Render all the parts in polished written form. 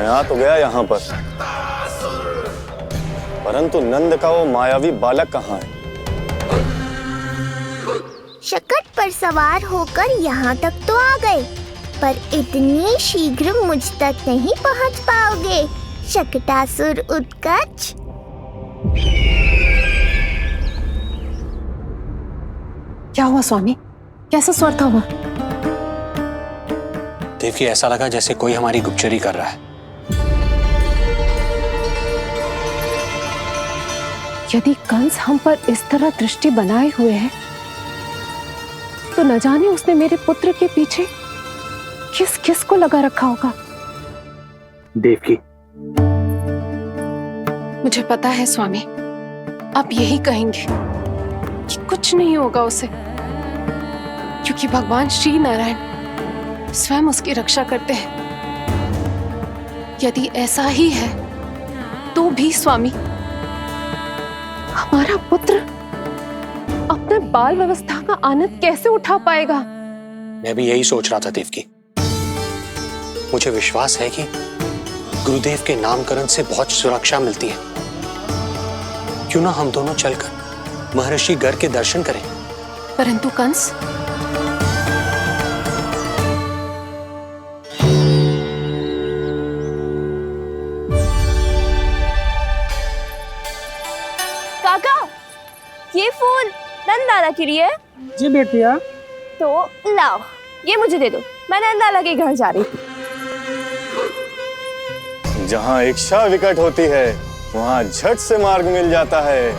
आ तो गया यहाँ पर, परंतु नंद का वो मायावी बालक कहाँ है? शकट पर सवार होकर यहाँ तक तो आ गए, पर इतनी शीघ्र मुझ तक नहीं पहुँच पाओगे शकटासुर उत्कच। क्या हुआ स्वामी? कैसा स्वर था वो? देवकी, ऐसा लगा जैसे कोई हमारी गुप्तचरी कर रहा है। यदि कंस हम पर इस तरह दृष्टि बनाए हुए है, तो न जाने उसने मेरे पुत्र के पीछे किस किस को लगा रखा होगा। देवकी, मुझे पता है स्वामी, आप यही कहेंगे कि कुछ नहीं होगा उसे, क्योंकि भगवान श्री नारायण स्वयं उसकी रक्षा करते हैं। यदि ऐसा ही है तो भी स्वामी, हमारा पुत्र अपने बाल व्यवस्था का आनंद कैसे उठा पाएगा? मैं भी यही सोच रहा था देवकी। मुझे विश्वास है कि गुरुदेव के नामकरण से बहुत सुरक्षा मिलती है। क्यों ना हम दोनों चलकर महर्षि गर के दर्शन करें। परंतु कंस, काका, ये फूल नंदाला के लिए है। जी बेटिया। तो लाओ, ये मुझे दे दो, मैं नंदाला के घर जा रही थी। जहाँ इच्छा विकट होती है, वहाँ झट से मार्ग मिल जाता है।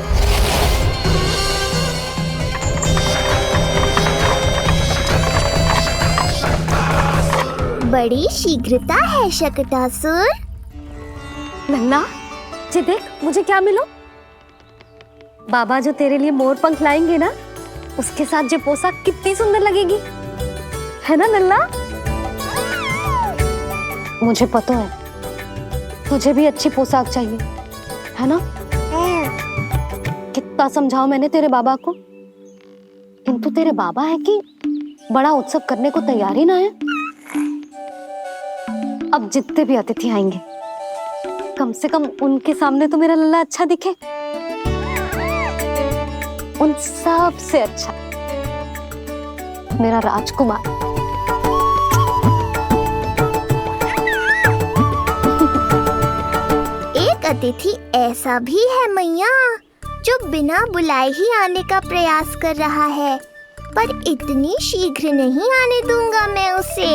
बड़ी शीघ्रता है शकटासुर। नन्ना, जी देख मुझे क्या मिलो। बाबा जो तेरे लिए मोर पंख लाएंगे ना, उसके साथ जो पोशाक कितनी सुंदर लगेगी, है ना नन्ना? मुझे पता है तुझे भी अच्छी पोशाक चाहिए, है ना? कितना समझाओ मैंने तेरे बाबा को, किंतु तेरे बाबा है कि बड़ा उत्सव करने को तैयार ही ना है। अब जितने भी अतिथि आएंगे, कम से कम उनके सामने तो मेरा लल्ला अच्छा दिखे। उन सब से अच्छा मेरा राजकुमार। एक अतिथि ऐसा भी है मैया, जो बिना बुलाए ही आने का प्रयास कर रहा है, पर इतनी शीघ्र नहीं आने दूंगा मैं उसे।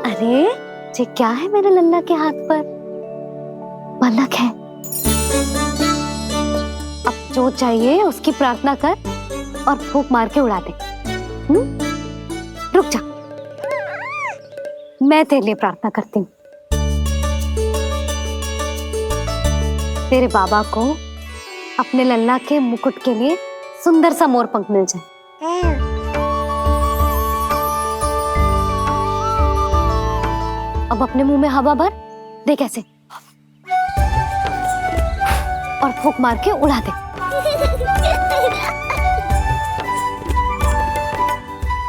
अरे ये क्या है मेरे लल्ला के हाथ पर? पलक है। अब जो चाहिए उसकी प्रार्थना कर और फूंक मार के उड़ा दे। रुक जा, मैं तेरे लिए प्रार्थना करती हूँ। तेरे बाबा को अपने लल्ला के मुकुट के लिए सुंदर सा मोर पंख मिल जाए। अब अपने मुंह में हवा भर दे कैसे, और फूंक मार के उड़ा दे।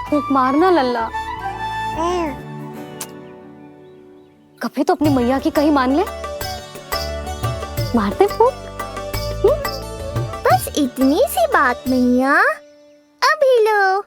फूंक मारना लल्ला, कभी तो अपनी मैया की कहीं मान ले। मार दे फूंक। बस इतनी सी बात मैया, अभी लो।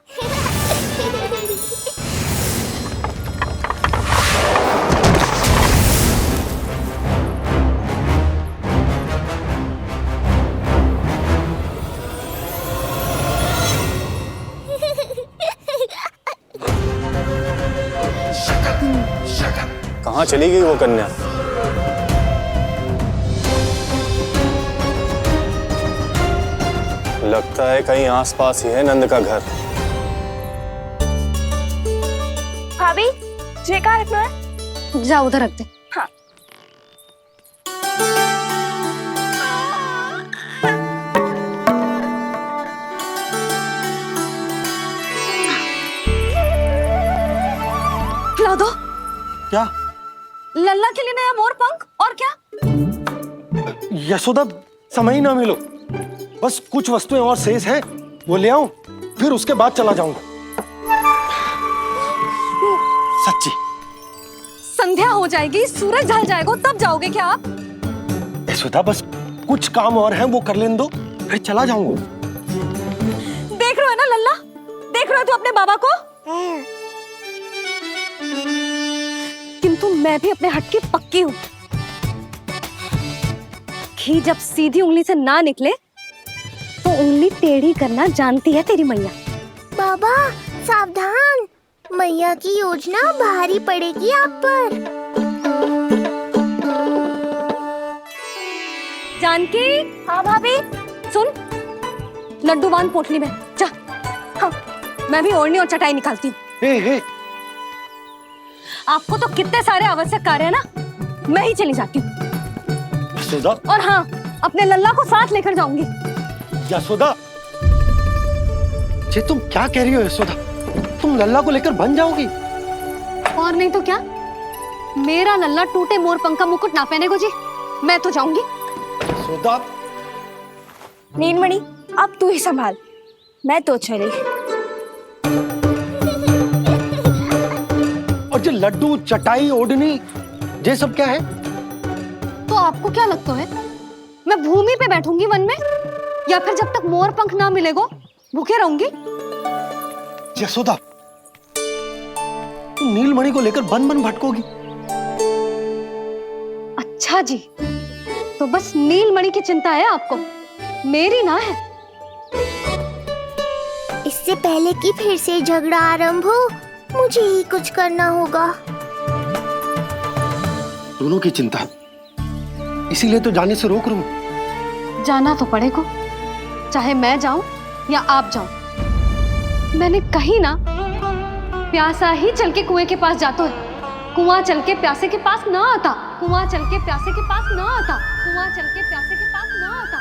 चली गई वो कन्या? लगता है कहीं आसपास ही है नंद का घर। भाभी ये कहाँ रखना है? जा उधर रख दे। हाँ। खिला दो। क्या? लल्ला के लिए नया मोर पंख और क्या? यशोदा समय ही ना मिलो, बस कुछ वस्तुएं और शेष हैं, वो ले आऊं, फिर उसके बाद चला जाऊंगा। सच्ची। संध्या हो जाएगी, सूरज ढल जाएगा, तब जाओगे क्या आप? यशोदा बस कुछ काम और हैं, वो कर लेने दो, फिर चला जाऊंगा। देख रहे हो ना लल्ला, देख रहे हो तू अपने बाबा को? किंतु मैं भी अपने हट की पक्की हूँ। घी जब सीधी उंगली से ना निकले तो उंगली टेढ़ी करना जानती है तेरी मैया। बाबा सावधान, मैया की योजना भारी पड़ेगी आप पर। जानकी। हाँ भाभी। सुन, लड्डू बांध पोटली में, जा। हाँ, मैं भी ओढ़नी और चटाई निकालती हूँ। हे। आपको तो कितने सारे आवश्यक कार्य है ना, मैं ही चली जाती हूँ। यशोदा। और हाँ, अपने लल्ला को साथ लेकर जाऊंगी। यशोदा, ये तुम क्या कह रही हो यशोदा? तुम लल्ला को लेकर बन जाओगी? और नहीं तो क्या, मेरा लल्ला टूटे मोर पंख का मुकुट ना पहनेगो जी, मैं तो जाऊंगी। यशोदा। नीलमणि अब तू ही संभाल, मैं तो चली। और ये लड्डू, चटाई, ओढ़नी, ये सब क्या है? तो आपको क्या लगता है, मैं भूमि पे बैठूंगी वन में, या फिर जब तक मोर पंख ना मिलेगो भूखे रहूंगी? यशोदा, तुम नीलमणि को लेकर बन बन भटकोगी। अच्छा जी, तो बस नीलमणि की चिंता है आपको, मेरी ना है। इससे पहले कि फिर से झगड़ा आरंभ हो, मुझे ही कुछ करना होगा। दोनों की चिंता, इसीलिए तो जाने से रोक रहा हूं। जाना तो पड़ेगा, चाहे मैं जाऊं या आप जाओ। मैंने कहीं ना, प्यासा ही चल के कुएं के पास जाता है, कुआं चल के प्यासे के पास ना आता, कुआं चल के प्यासे के पास ना आता, कुआं चल के प्यासे के पास ना आता।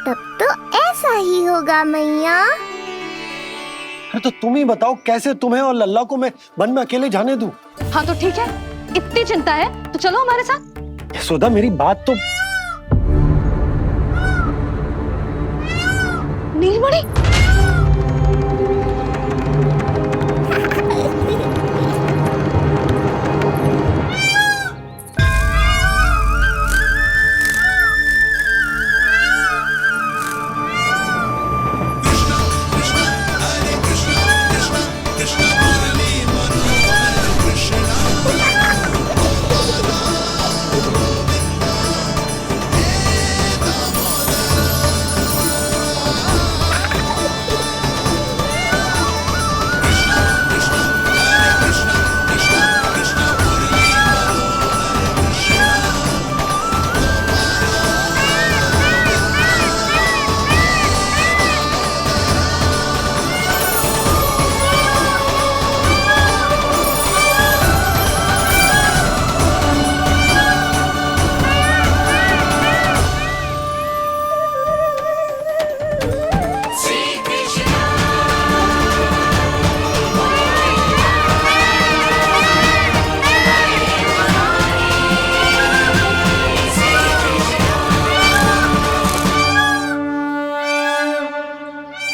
तब तो ऐसा ही होगा मैया। अरे तो तुम ही बताओ, कैसे तुम्हें और लल्ला को मैं वन में अकेले जाने दूं? हाँ तो ठीक है, इतनी चिंता है तो चलो हमारे साथ। यशोदा, मेरी बात तो। नीलमणि,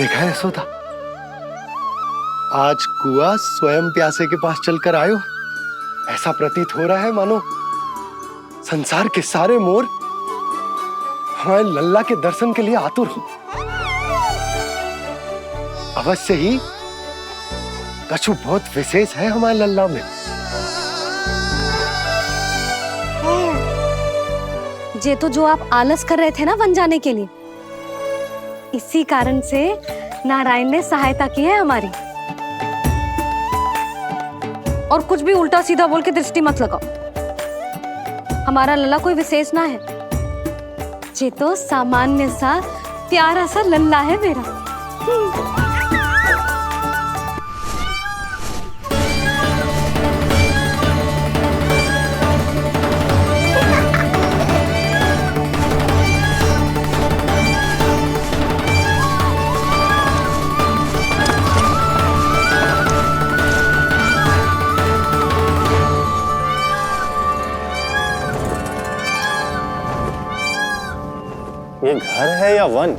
देखा है यशोदा, आज कुआं स्वयं प्यासे के पास चलकर आयो। ऐसा प्रतीत हो रहा है मानो संसार के सारे मोर हमारे लल्ला के दर्शन के लिए आतुर हो। अवश्य ही कछु बहुत विशेष है हमारे लल्ला में। ये तो जो आप आलस कर रहे थे ना वन जाने के लिए, इसी कारण से नारायण ने सहायता की है हमारी। और कुछ भी उल्टा सीधा बोल के दृष्टि मत लगाओ, हमारा लल्ला कोई विशेष ना है, ये तो सामान्य सा प्यारा सा लल्ला है मेरा। ये घर है या वन?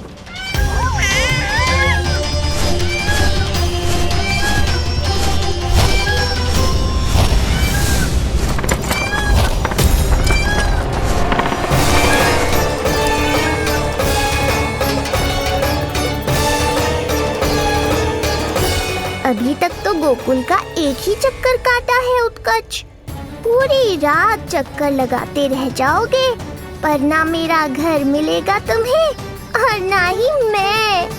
अभी तक तो गोकुल का एक ही चक्कर काटा है उत्कर्ष। पूरी रात चक्कर लगाते रह जाओगे, पर ना मेरा घर मिलेगा तुम्हें और ना ही मैं।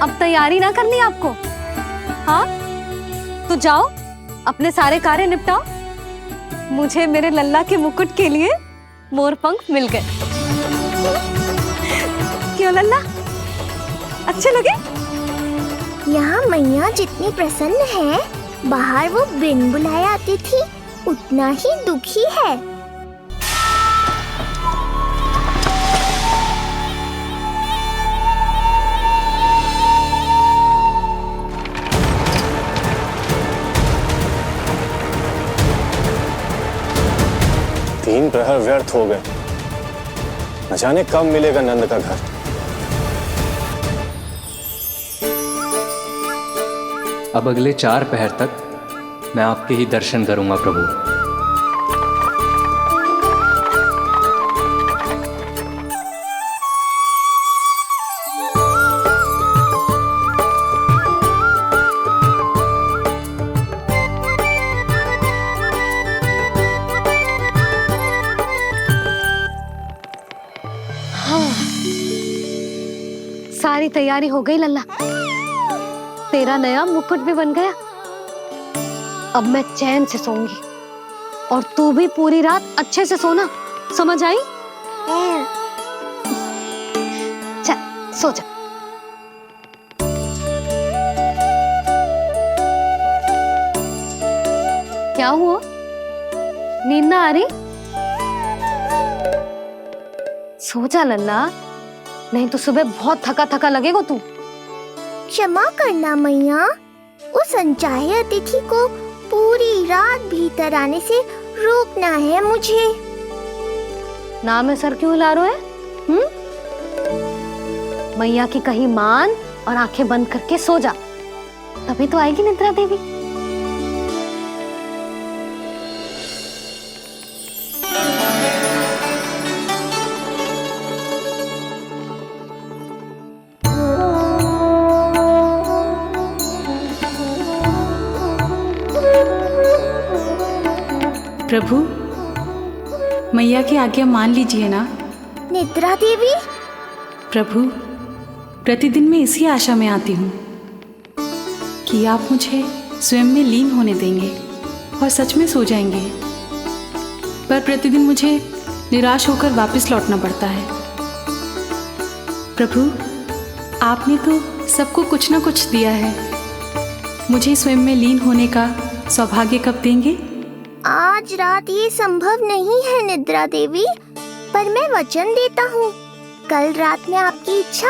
अब तैयारी ना करनी आपको? हाँ, तो जाओ अपने सारे कार्य निपटाओ। मुझे मेरे लल्ला के मुकुट के लिए मोर पंख मिल गए। क्यों लल्ला, अच्छे लगे? यहाँ मैया जितनी प्रसन्न है, बाहर वो बिन बुलाए आती थी उतना ही दुखी है। तीन प्रहर व्यर्थ हो गए। न जाने कब मिलेगा नंद का घर। अब अगले 4 पहर तक मैं आपके ही दर्शन करूंगा प्रभु। सारी तैयारी हो गई लल्ला, तेरा नया मुकुट भी बन गया। अब मैं चैन से सोऊंगी और तू भी पूरी रात अच्छे से सोना, समझ आई? चल सो जा। क्या हुआ, नींद ना आ रही? सो जा लल्ला, नहीं तो सुबह बहुत थका थका लगेगा तू। क्षमा करना मैया, उस अनचाहे अतिथि को पूरी रात भीतर आने से रोकना है मुझे। नाम में सर क्यों हिला रहे हो? मैया की कहीं मान और आंखें बंद करके सो जा, तभी तो आएगी निद्रा देवी। प्रभु, मैया की आज्ञा मान लीजिए ना। निद्रा देवी? प्रभु, प्रतिदिन मैं इसी आशा में आती हूँ कि आप मुझे स्वयं में लीन होने देंगे और सच में सो जाएंगे, पर प्रतिदिन मुझे निराश होकर वापस लौटना पड़ता है। प्रभु, आपने तो सबको कुछ ना कुछ दिया है, मुझे स्वयं में लीन होने का सौभाग्य कब देंगे? आज रात ये संभव नहीं है निद्रा देवी, पर मैं वचन देता हूँ कल रात में आपकी इच्छा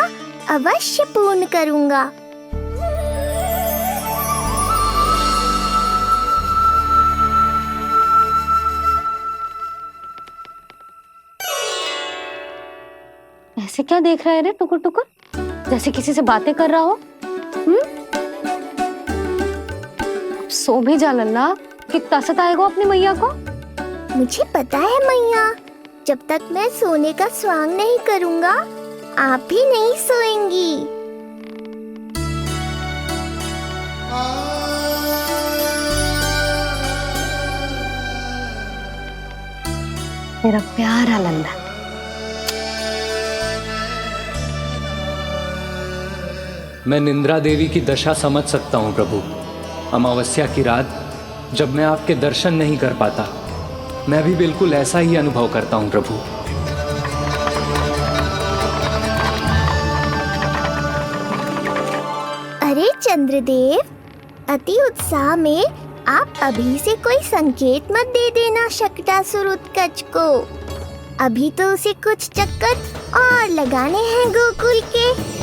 अवश्य पूर्ण करूँगा। ऐसे क्या देख रहा है रे टुकुर टुकुर, जैसे किसी से बातें कर रहा हो? सो भी जा लल्ला, कितना सताएगा अपनी मैया को। मुझे पता है मैया, जब तक मैं सोने का स्वांग नहीं करूंगा आप भी नहीं सोएंगी। मेरा प्यारा लल्ला। मैं निंद्रा देवी की दशा समझ सकता हूँ प्रभु। अमावस्या की रात जब मैं आपके दर्शन नहीं कर पाता, मैं भी बिल्कुल ऐसा ही अनुभव करता हूँ प्रभु। अरे चंद्रदेव, अति उत्साह में आप अभी से कोई संकेत मत दे देना शक्टासुर उत्कच को। अभी तो उसे कुछ चक्कर और लगाने हैं गोकुल के।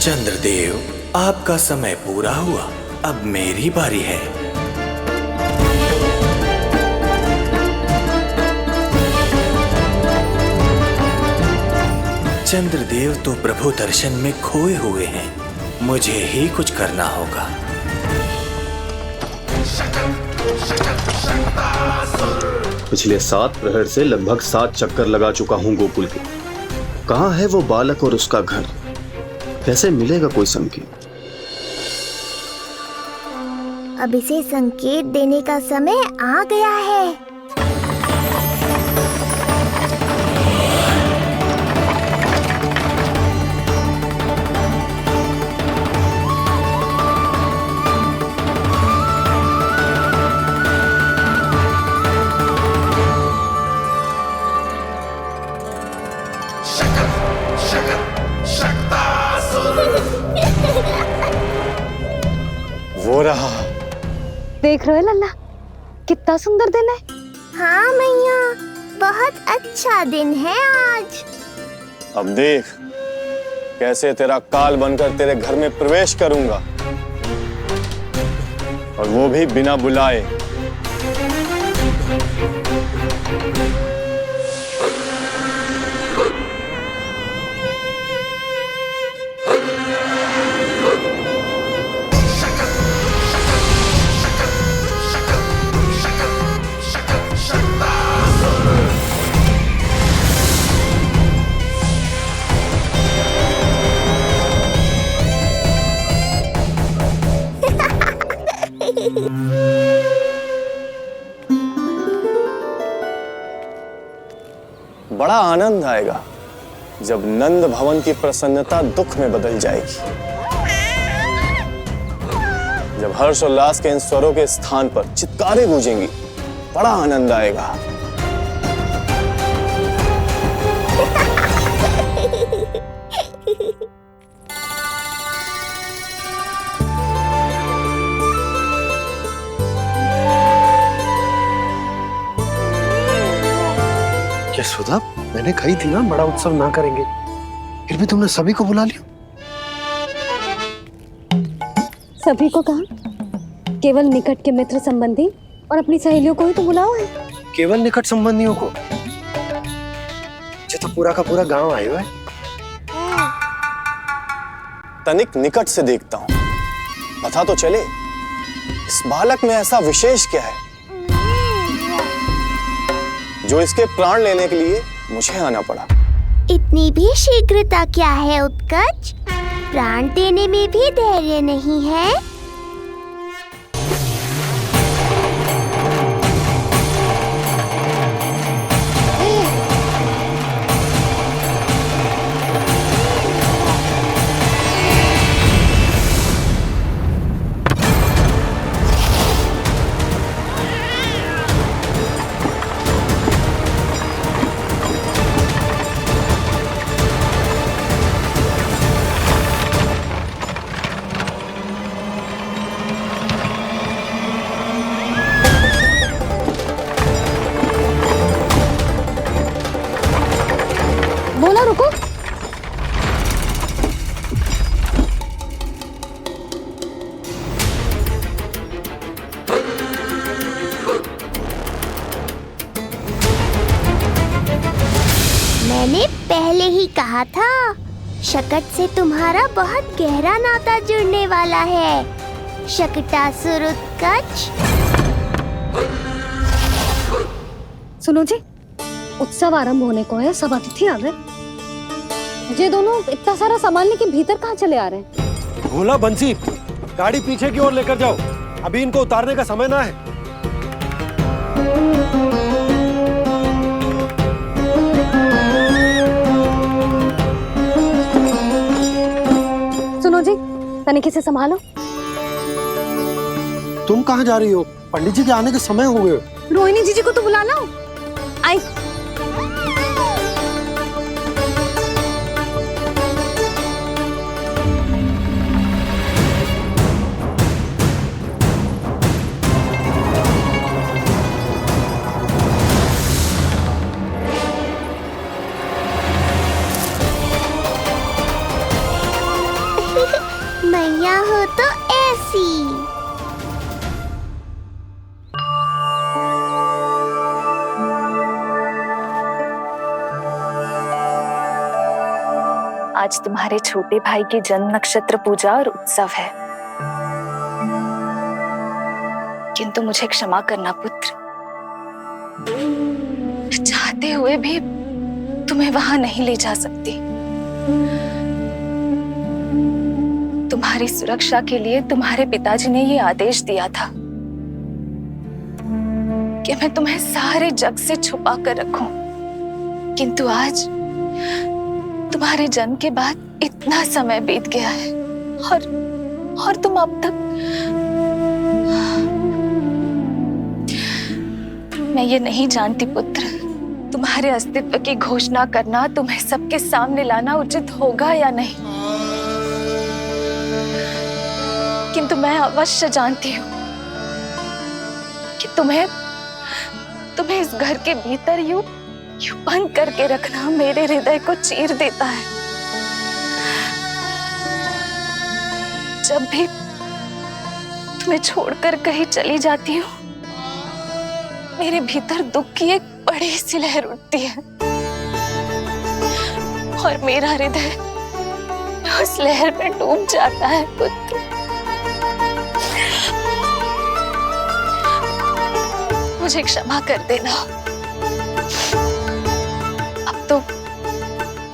चंद्रदेव, आपका समय पूरा हुआ, अब मेरी बारी है। चंद्रदेव तो प्रभु दर्शन में खोए हुए हैं, मुझे ही कुछ करना होगा। पिछले 7 प्रहर से लगभग 7 चक्कर लगा चुका हूँ गोकुल के। कहाँ है वो बालक और उसका घर? कैसे मिलेगा कोई संकेत? अब इसे संकेत देने का समय आ गया है। वो रहा। देख रहे हो लल्ला, कितना सुंदर दिन है। हाँ मैया, बहुत अच्छा दिन है आज। अब देख कैसे तेरा काल बनकर तेरे घर में प्रवेश करूंगा, और वो भी बिना बुलाए। बड़ा आनंद आएगा जब नंद भवन की प्रसन्नता दुख में बदल जाएगी, जब हर्ष उल्लास के इन स्वरों के स्थान पर चित्कारें गूंजेंगी। बड़ा आनंद आएगा। यशोदा, मैंने कही थी ना बड़ा उत्सव ना करेंगे, फिर भी तुमने सभी को बुला लिया। सभी को कहा? केवल निकट के मित्र संबंधी और अपनी सहेलियों को ही तो बुलाओ है। केवल निकट संबंधियों को? ये तो पूरा का पूरा गांव आया है। तनिक निकट से देखता हूं, पता तो चले इस बालक में ऐसा विशेष क्या है जो इसके प्राण लेने के लिए मुझे आना पड़ा। इतनी भी शीघ्रता क्या है उत्कच? प्राण देने में भी धैर्य नहीं है। कहा था, शकट से तुम्हारा बहुत गहरा नाता जुड़ने वाला है। शकटासुर उत्कच। सुनो जी, उत्सव आरंभ होने को है, सब अतिथि आ गए। ये दोनों इतना सारा सामान लेके भीतर कहाँ चले आ रहे हैं? भोला बंसी, गाड़ी पीछे की ओर लेकर जाओ, अभी इनको उतारने का समय ना है। सुनो जी, तनिक से संभालो। तुम कहाँ जा रही हो? पंडित जी के आने के समय हो गए। रोहिणी जीजी को तो बुला लो। आई। मैया हो तो ऐसी। आज तुम्हारे छोटे भाई की जन्म नक्षत्र पूजा और उत्सव है, किंतु मुझे क्षमा करना पुत्र, चाहते हुए भी तुम्हें वहां नहीं ले जा सकती। तुम्हारी सुरक्षा के लिए तुम्हारे पिताजी ने ये आदेश दिया था कि मैं तुम्हें सारे जग से छुपा कर रखूं, किंतु आज तुम्हारे जन्म के बाद इतना समय बीत गया है और तुम अब तक। मैं ये नहीं जानती पुत्र, तुम्हारे अस्तित्व की घोषणा करना, तुम्हें सबके सामने लाना उचित होगा या नहीं, किंतु मैं अवश्य जानती हूँ कि तुम्हें इस घर के भीतर यूं बंद करके रखना मेरे हृदय को चीर देता है। जब भी तुम्हें छोड़कर कहीं चली जाती हूँ, मेरे भीतर दुख की एक बड़ी सी लहर उठती है और मेरा हृदय उस लहर में डूब जाता है पुत्र। मुझे क्षमा कर देना। अब तो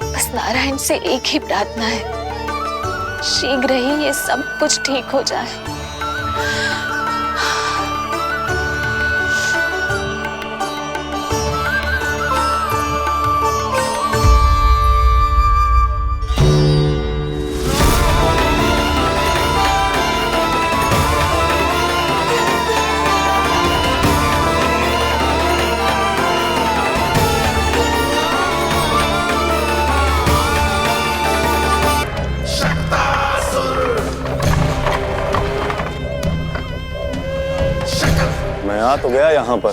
बस नारायण से एक ही प्रार्थना है, शीघ्र ही ये सब कुछ ठीक हो जाए। मैं आ तो गया यहाँ पर,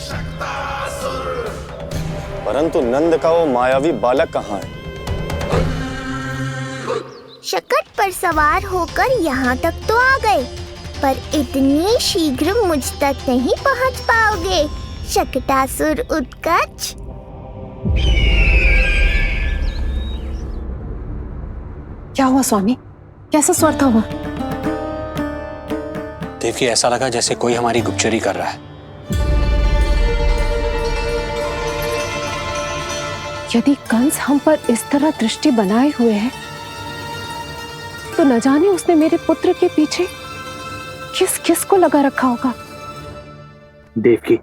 परंतु नंद का वो मायावी बालक कहाँ है? शकट पर सवार होकर यहाँ तक तो आ गए, पर इतनी शीघ्र मुझ तक नहीं पहुँच पाओगे, शकटासुर उत्कच। क्या हुआ स्वामी? कैसा स्वर था वो? देवकी, ऐसा लगा जैसे कोई हमारी गुप्तचरी कर रहा है। यदि कंस हम पर इस तरह दृष्टि बनाए हुए है, तो न जाने उसने मेरे पुत्र के पीछे किस किस को लगा रखा होगा। देवकी,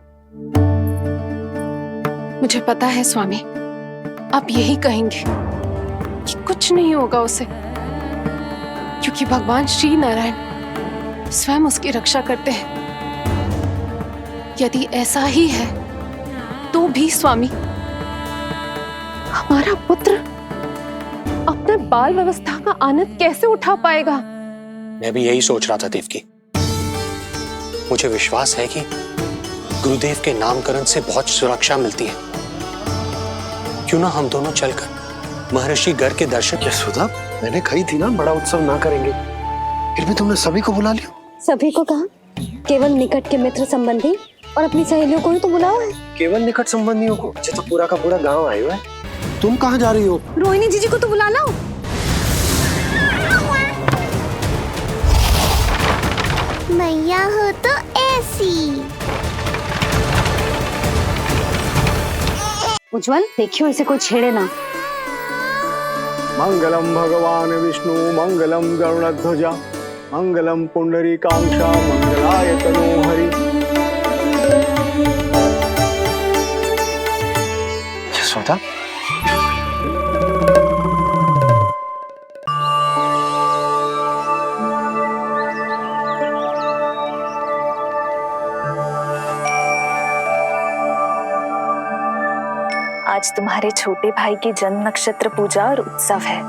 मुझे पता है स्वामी, आप यही कहेंगे कि कुछ नहीं होगा उसे, क्योंकि भगवान श्री नारायण स्वयं उसकी रक्षा करते हैं। यदि ऐसा ही है तो भी स्वामी, हमारा पुत्र अपने बाल व्यवस्था का आनंद कैसे उठा पाएगा? मैं भी यही सोच रहा था देवकी। मुझे विश्वास है कि गुरुदेव के नामकरण से बहुत सुरक्षा मिलती है। क्यों ना हम दोनों चलकर महर्षि घर के दर्शन। यशोदा, मैंने कही थी ना बड़ा उत्सव ना करेंगे, फिर भी तुमने सभी को बुला लिया। सभी को कहा? केवल निकट के मित्र संबंधी और अपनी सहेलियों को ही तो बुलाओ है। केवल निकट संबंधियों को? अच्छा, तो पूरा का पूरा गांव आया हुआ है। तुम कहाँ जा रही हो? रोहिणी जीजी को तो बुला लो। मैया हो तो ऐसी। उज्जवल देखियो इसे कोई छेड़े ना। मंगलम भगवान विष्णु मंगलम गरुड़ध्वजा मंगलम पुंडरीकाक्षा मंगलाय तनोहरि। यशोदा, आज तुम्हारे छोटे भाई की जन्म नक्षत्र पूजा और उत्सव है,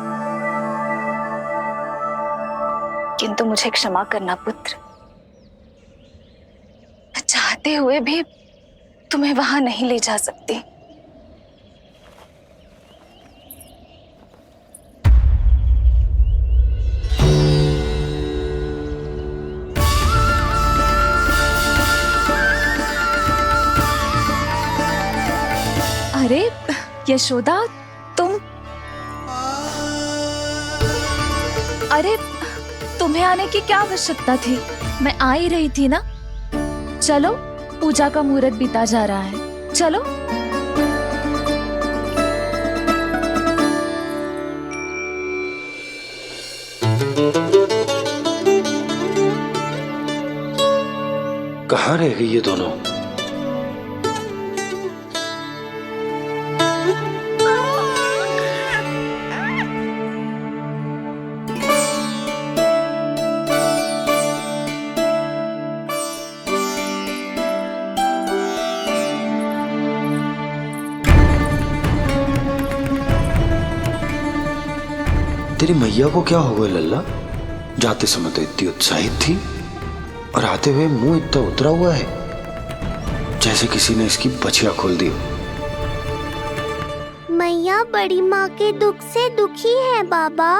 किंतु मुझे क्षमा करना पुत्र, मैं चाहते हुए भी तुम्हें वहां नहीं ले जा सकती। अरे यशोदा, अरे तुम्हें आने की क्या आवश्यकता थी? मैं आ ही रही थी ना। चलो, पूजा का मुहूर्त बीता जा रहा है, चलो। कहाँ रह गई ये दोनों? तेरी मैया को क्या हो गया लल्ला? जाते समय तो इतनी उत्साहित थी और आते हुए मुंह इतना उतरा हुआ है जैसे किसी ने इसकी बचिया खोल दी। मैया बड़ी माँ के दुख से दुखी है बाबा।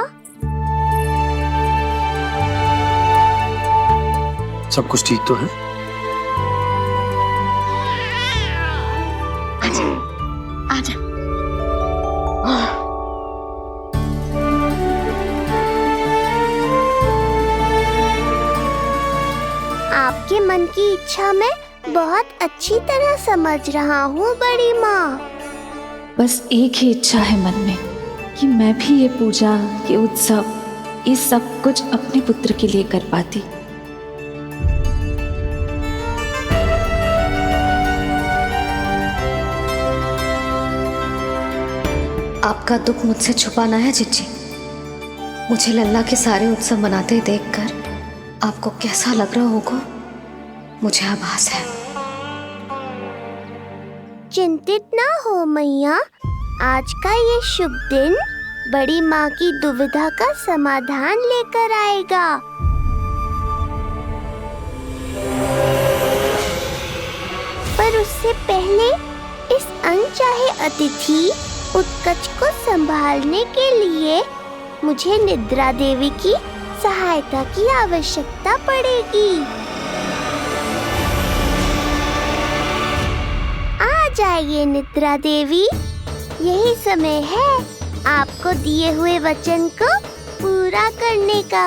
सब कुछ ठीक तो है? आजा। आपके मन की इच्छा मैं बहुत अच्छी तरह समझ रहा हूँ बड़ी माँ। बस एक ही इच्छा है मन में कि मैं भी ये पूजा, ये उत्सव, ये सब कुछ अपने पुत्र के लिए कर पाती। आपका दुख मुझसे छुपाना है जिज्जी। मुझे लल्ला के सारे उत्सव मनाते देखकर आपको कैसा लग रहा होगा मुझे आभास है। चिंतित ना हो मैया, आज का ये शुभ दिन बड़ी माँ की दुविधा का समाधान लेकर आएगा। पर उससे पहले इस अनचाहे अतिथि उत्कच को संभालने के लिए मुझे निद्रा देवी की सहायता की आवश्यकता पड़ेगी। आ जाइए निद्रा देवी, यही समय है आपको दिए हुए वचन को पूरा करने का।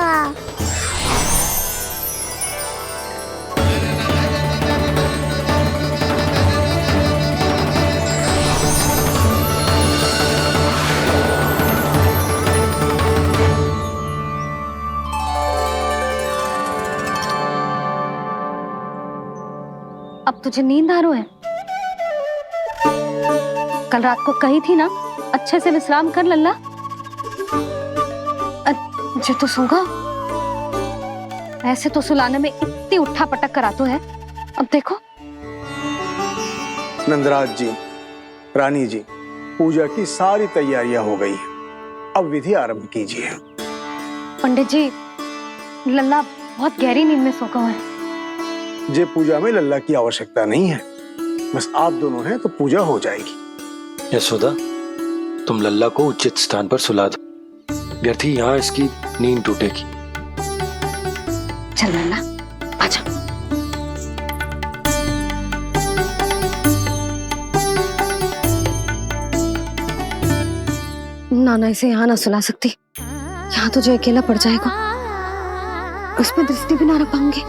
अब तुझे नींद आ रही है? कल रात को कही थी ना अच्छे से विश्राम कर लल्ला। जो तो सोगा, ऐसे तो सुलाने में इतनी उठा पटक करा तो है। अब देखो। नंदराज जी, रानी जी, पूजा की सारी तैयारियां हो गई हैं। अब विधि आरंभ कीजिए। पंडित जी, लल्ला बहुत गहरी नींद में सोगा हुआ है। जे पूजा में लल्ला की आवश्यकता नहीं है, बस आप दोनों हैं तो पूजा हो जाएगी। यशोदा, तुम लल्ला को उचित स्थान पर सुला दो, व्यर्थ ही यहाँ इसकी नींद टूटेगी। चल लल्ला, आजा। ना इसे यहाँ ना सुला सकती, यहाँ तो जो अकेला पड़ जाएगा, उसमें दृष्टि भी ना रख पाऊंगी।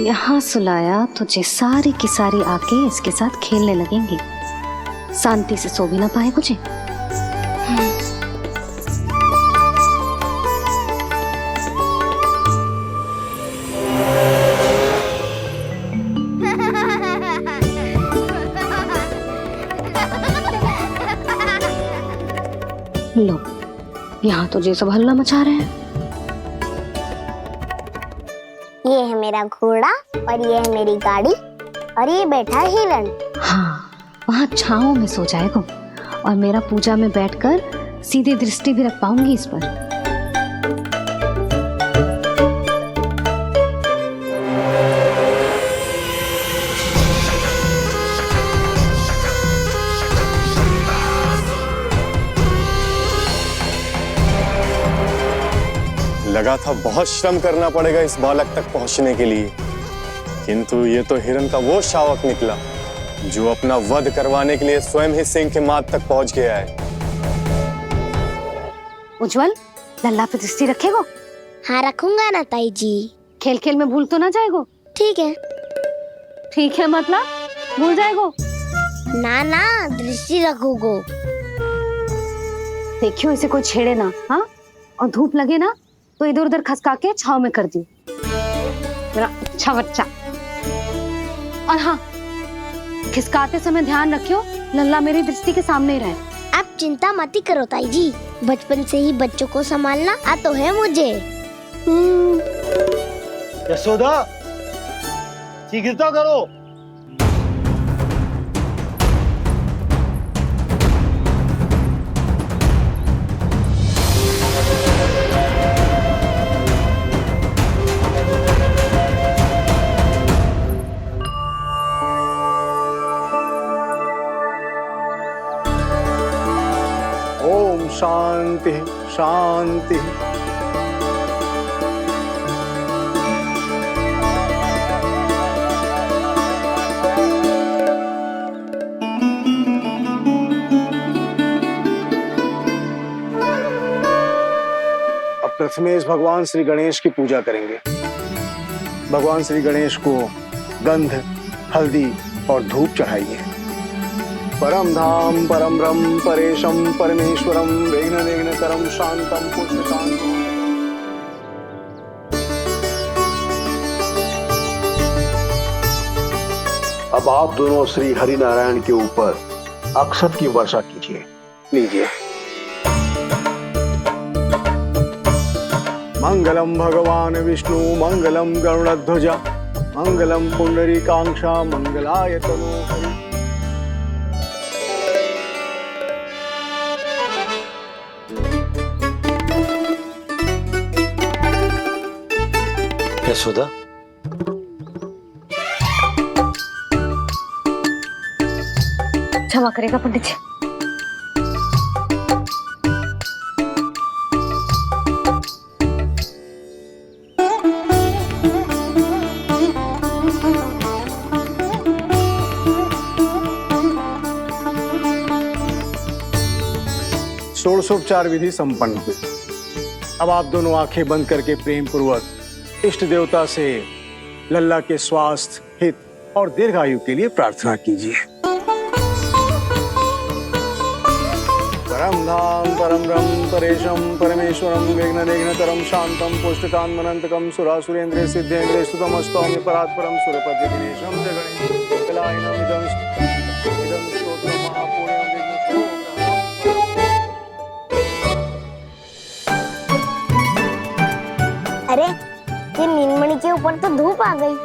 यहाँ सुलाया तो जे सारी की सारी आके इसके साथ खेलने लगेंगी, शांति से सो भी ना पाए मुझे। लो, यहाँ तो जे सब हल्ला मचा रहे हैं। ये है मेरा घोड़ा और ये है मेरी गाड़ी और ये बैठा है हिरण। हाँ, वहाँ छांव में सो जाएगा और मेरा पूजा में बैठकर सीधी दृष्टि भी रख पाऊंगी इस पर। लगा था बहुत श्रम करना पड़ेगा इस बालक तक पहुंचने के लिए, किंतु ये तो हिरण का वो शावक निकला जो अपना वध करवाने के लिए स्वयं ही सिंह के माथ तक पहुंच गया है। उज्जवल, लल्ला पे दृष्टि रखेगो? हाँ रखूंगा ना ताई जी। खेल खेल में भूल तो ना जाएगो? ठीक है। ठीक है मतलब भूल जाएगो? ना ना, दृष्टि रखोगो। देखियो इसे कोई छेड़े ना, हाँ? और धूप लगे ना तो इधर उधर खसका के छाव में कर दी। मेरा अच्छा बच्चा। और हाँ, खिसकाते समय ध्यान रखियो लल्ला मेरी दृष्टि के सामने ही रहे। आप चिंता मत ही करो ताई जी, बचपन से ही बच्चों को संभालना आता है मुझे। यशोदा, शीघ्रता करो। ओम शांति शांति। अब प्रथमेश भगवान श्री गणेश की पूजा करेंगे। भगवान श्री गणेश को गंध, हल्दी और धूप चढ़ाइए। परम धाम परम ब्रह्म परेशम परमेश्वरम विघ्न निघ्नकरम शांतम पुष्टकांतम। अब आप दोनों श्री हरि नारायण के ऊपर अक्षत की वर्षा कीजिए। लीजिए। मंगलम भगवान विष्णु मंगलम गरुड़ध्वजा मंगलम पुंडरीकांक्षा मंगलाय तनोहरि। यशोदा, क्षमा करेगा पंडित जी। षोडशोपचार विधि संपन्न हुई। अब आप दोनों आंखें बंद करके प्रेम पूर्वक इष्ट देवता से लल्ला के स्वास्थ्य, हित और दीर्घायु के लिए प्रार्थना कीजिए। परम धाम परम ब्रह्म परेशम परमेश्वरम विघ्न निघ्नकरम शांतम पुष्टकांतमनंतकम सुरासुरेंद्र सिद्धेंद्र स्तुतम स्तौम्य परात्परम सुरपति दिनेशम जगणे कलायनम इदं स्तोत्रम महापुण्यम विघ्नेश्वरो। अरे ये नीलमणि के ऊपर तो धूप आ गई।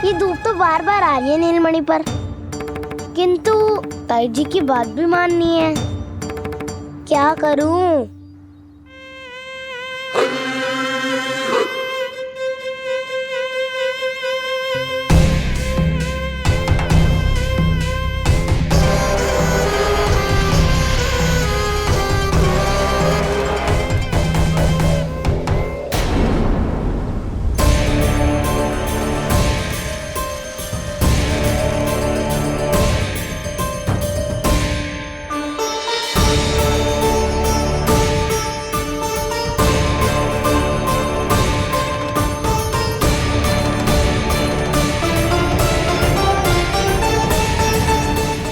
ये धूप तो बार बार आ रही है नीलमणि पर, किंतु ताई जी की बात भी माननी है। क्या करूं?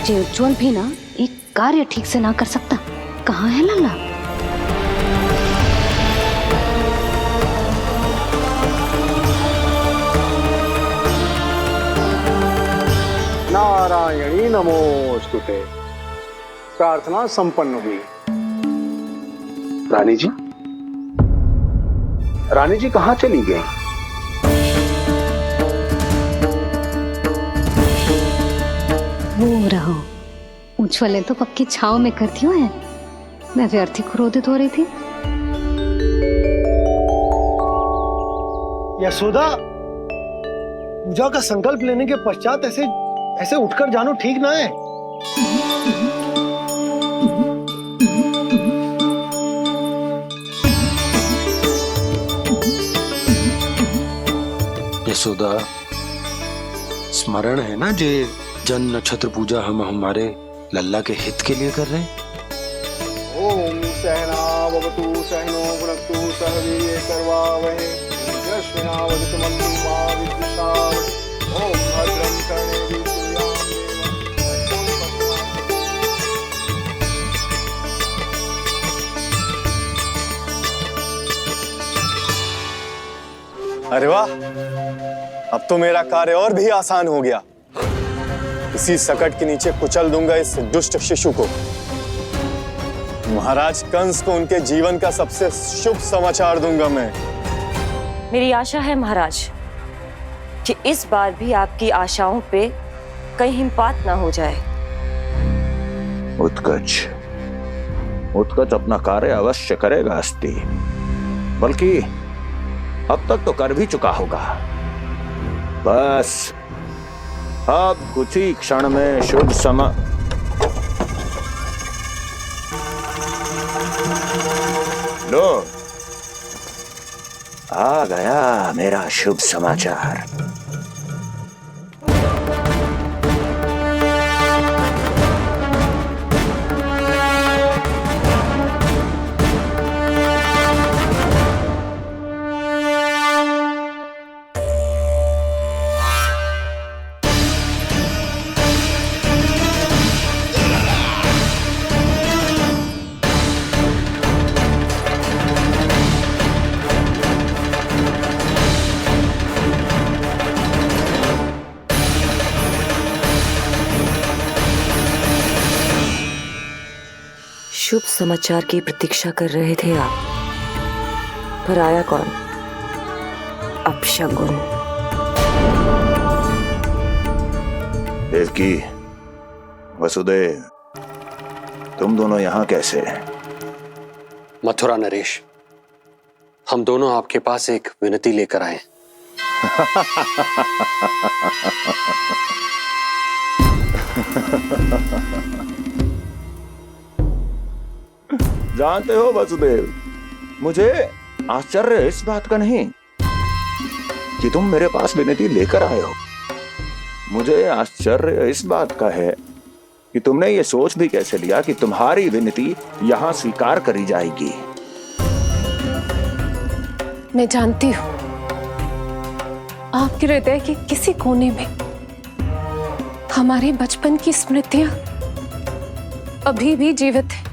जे उज्जवल भी ना एक कार्य ठीक से ना कर सकता। कहाँ है लल्ला? नारायणी नमोस्तुते। प्रार्थना संपन्न हुई। रानी जी, रानी जी कहाँ चली गई? वो रहो, उज्जवल ने तो पक्की छाव में कर दियो है। मैं व्यर्थ ही क्रोधित हो रही थी। यशोदा, पूजा का संकल्प लेने के पश्चात ऐसे उठकर जानो ठीक ना है। यशोदा, स्मरण है ना जे जन नक्षत्र पूजा हम हमारे लल्ला के हित के लिए कर रहे हैं। ओम सहना भवतु सहनो भुनक्तु सह वीर्यं करवावहै तेजस्विनावधीतमस्तु मा विद्विषावहै। ओम भद्रं कर्णेभिः अरे वाह, अब तो मेरा कार्य और भी आसान हो गया। इसी सकट के नीचे कुचल दूंगा इस दुष्ट शिशु को। महाराज कंस को उनके जीवन का सबसे शुभ समाचार दूंगा मैं। मेरी आशा है महाराज कि इस बार भी आपकी आशाओं पे कहीं हिमपात ना हो जाए। उत्कच अपना कार्य अवश्य करेगा अस्ति, बल्कि अब तक तो कर भी चुका होगा। बस अब कुछ ही क्षण में शुभ समय। लो, आ गया मेरा शुभ समाचार। शुभ समाचार की प्रतीक्षा कर रहे थे आप, पर आया कौन? अपशगुन। देवकी, वसुदेव, तुम दोनों यहाँ कैसे? मथुरा नरेश, हम दोनों आपके पास एक विनती लेकर आए। जानते हो वसुदेव, मुझे आश्चर्य इस बात का नहीं कि तुम मेरे पास विनती लेकर आए हो। मुझे आश्चर्य इस बात का है कि तुमने ये सोच भी कैसे लिया कि तुम्हारी विनती यहाँ स्वीकार करी जाएगी। मैं जानती हूँ आपके हृदय के किसी कोने में हमारे बचपन की स्मृतियां अभी भी जीवित है।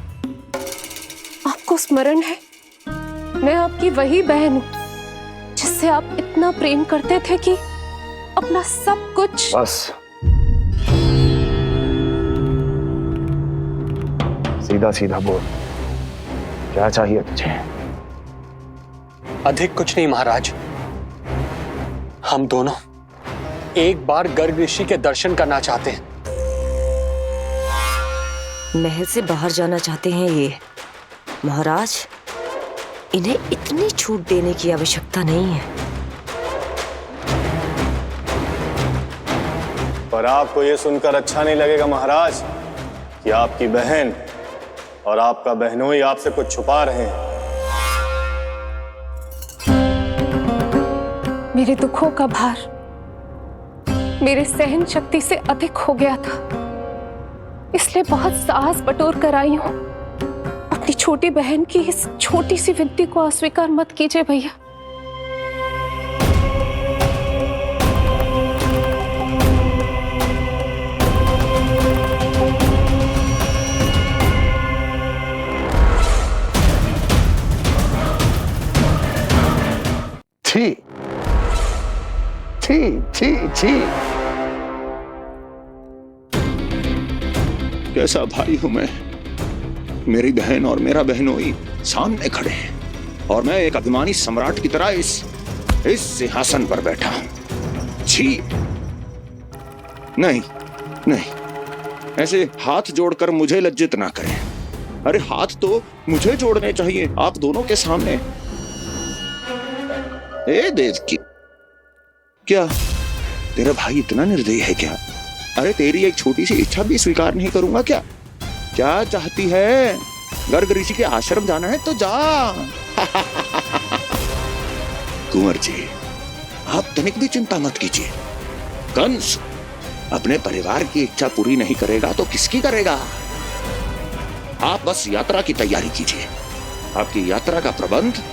आपको स्मरण है, मैं आपकी वही बहन हूं जिससे आप इतना प्रेम करते थे कि अपना सब कुछ। बस सीधा सीधा बोल, क्या चाहिए तुझे? अधिक कुछ नहीं महाराज, हम दोनों एक बार गर्ग ऋषि के दर्शन करना चाहते हैं। महल से बाहर जाना चाहते हैं ये। महाराज, इन्हें इतनी छूट देने की आवश्यकता नहीं है। पर आपको यह सुनकर अच्छा नहीं लगेगा महाराज कि आपकी बहन और आपका बहनोई आपसे कुछ छुपा रहे हैं। मेरे दुखों का भार मेरे सहन शक्ति से अधिक हो गया था, इसलिए बहुत साहस बटोर कर आई हूं। अपनी छोटी बहन की इस छोटी सी विनती को अस्वीकार मत कीजिए भैया। छी छी छी छी, कैसा भाई हूं मैं। मेरी बहन और मेरा बहनोई सामने खड़े हैं और मैं एक अभिमानी सम्राट की तरह इस सिंहासन पर बैठा हूं। छी, नहीं नहीं, ऐसे हाथ जोड़कर मुझे लज्जित ना करें। अरे हाथ तो मुझे जोड़ने चाहिए आप दोनों के सामने। ए देवकी, क्या तेरा भाई इतना निर्दयी है क्या? अरे तेरी एक छोटी सी इच्छा भी स्वीकार नहीं करूंगा क्या? क्या चाहती है? गर्ग ऋषि के आश्रम जाना है तो जा। कुंवर जी, आप तनिक भी चिंता मत कीजिए। कंस अपने परिवार की इच्छा पूरी नहीं करेगा तो किसकी करेगा? आप बस यात्रा की तैयारी कीजिए, आपकी यात्रा का प्रबंध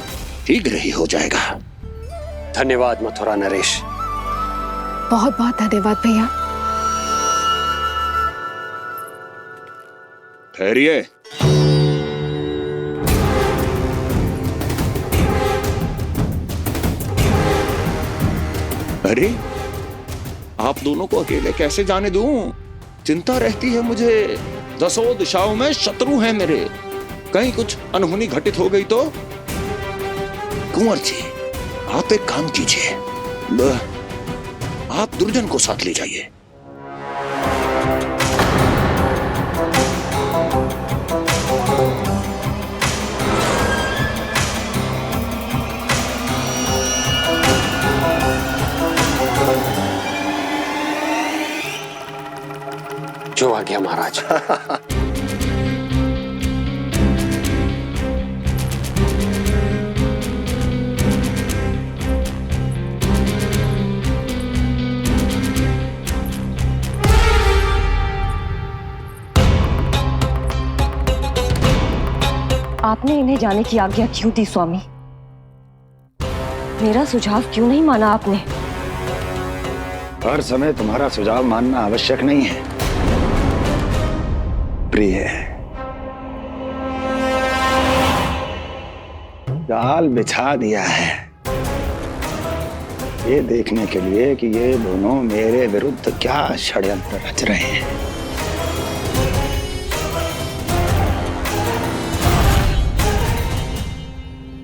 शीघ्र ही हो जाएगा। धन्यवाद मथुरा नरेश। बहुत बहुत धन्यवाद भैया। ठहरिए। अरे आप दोनों को अकेले कैसे जाने दूं? चिंता रहती है मुझे। दसों दिशाओं में शत्रु हैं मेरे, कहीं कुछ अनहोनी घटित हो गई तो? कुंवर जी, आप एक काम कीजिए, आप दुर्जन को साथ ले जाइए। जो आ गया महाराज। आपने इन्हें जाने की आज्ञा क्यों दी स्वामी? मेरा सुझाव क्यों नहीं माना आपने? हर समय तुम्हारा सुझाव मानना आवश्यक नहीं है प्रिय। जाल बिछा दिया है ये देखने के लिए कि ये दोनों मेरे विरुद्ध क्या षड्यंत्र रच रहे हैं।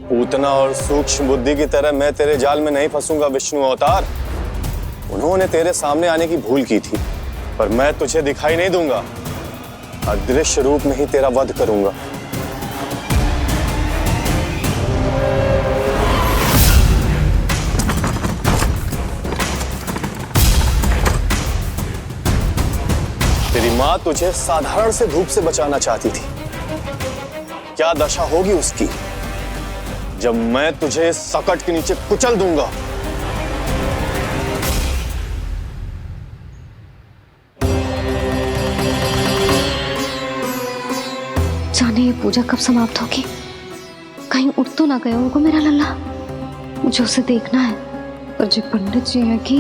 पूतना और सूक्ष्म बुद्धि की तरह मैं तेरे जाल में नहीं फंसूंगा विष्णु अवतार। उन्होंने तेरे सामने आने की भूल की थी, पर मैं तुझे दिखाई नहीं दूंगा। अदृश्य रूप में ही तेरा वध करूंगा। तेरी मां तुझे साधारण से धूप से बचाना चाहती थी। क्या दशा होगी उसकी जब मैं तुझे सकट के नीचे कुचल दूंगा। जाने ये पूजा कब समाप्त होगी? कहीं उठ तो ना गया होगा मेरा लल्ला। मुझे उसे देखना है। पर जो पंडित जी है कि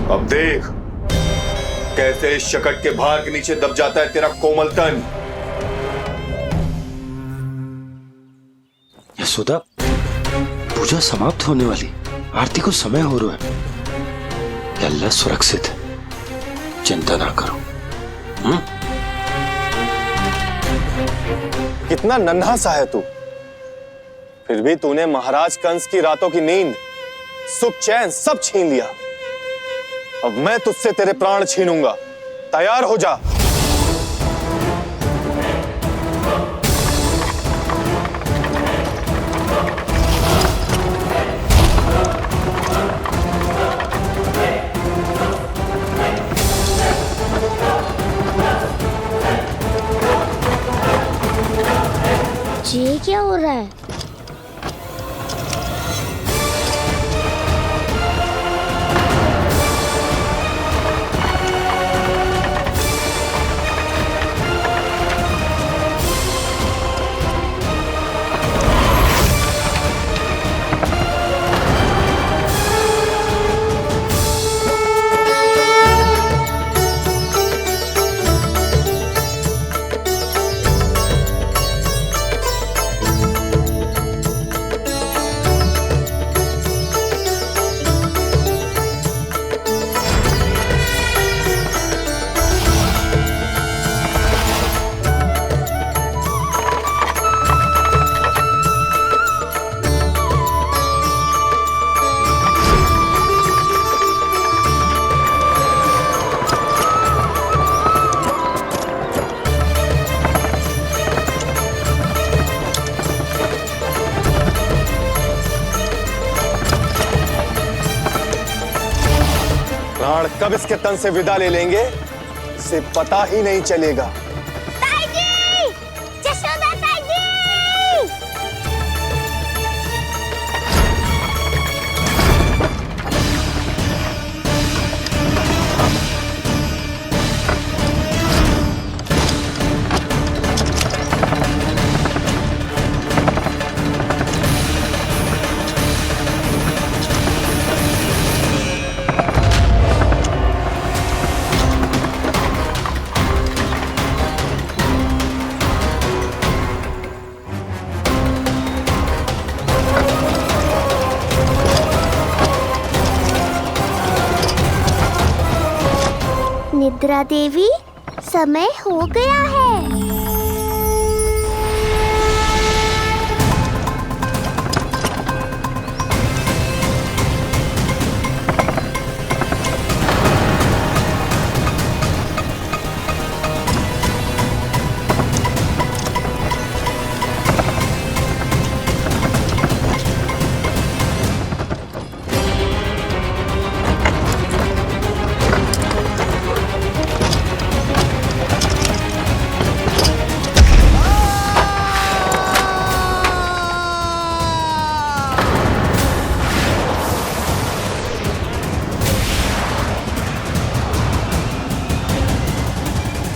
अब देख कैसे इस शकट के भार के नीचे दब जाता है तेरा कोमल तन। यशोदा, पूजा समाप्त होने वाली, आरती को समय हो रहा है। अल्लाह सुरक्षित है, चिंता ना करो। कितना नन्हा सा है तू, फिर भी तूने महाराज कंस की रातों की नींद सुख चैन सब छीन लिया। अब मैं तुझसे तेरे प्राण छीनूंगा। तैयार हो जा। ये क्या हो रहा है? प्राण कब इसके तन से विदा ले लेंगे इसे पता ही नहीं चलेगा। ताई जी! जशोदा ताई जी! निद्रा देवी, समय हो गया है।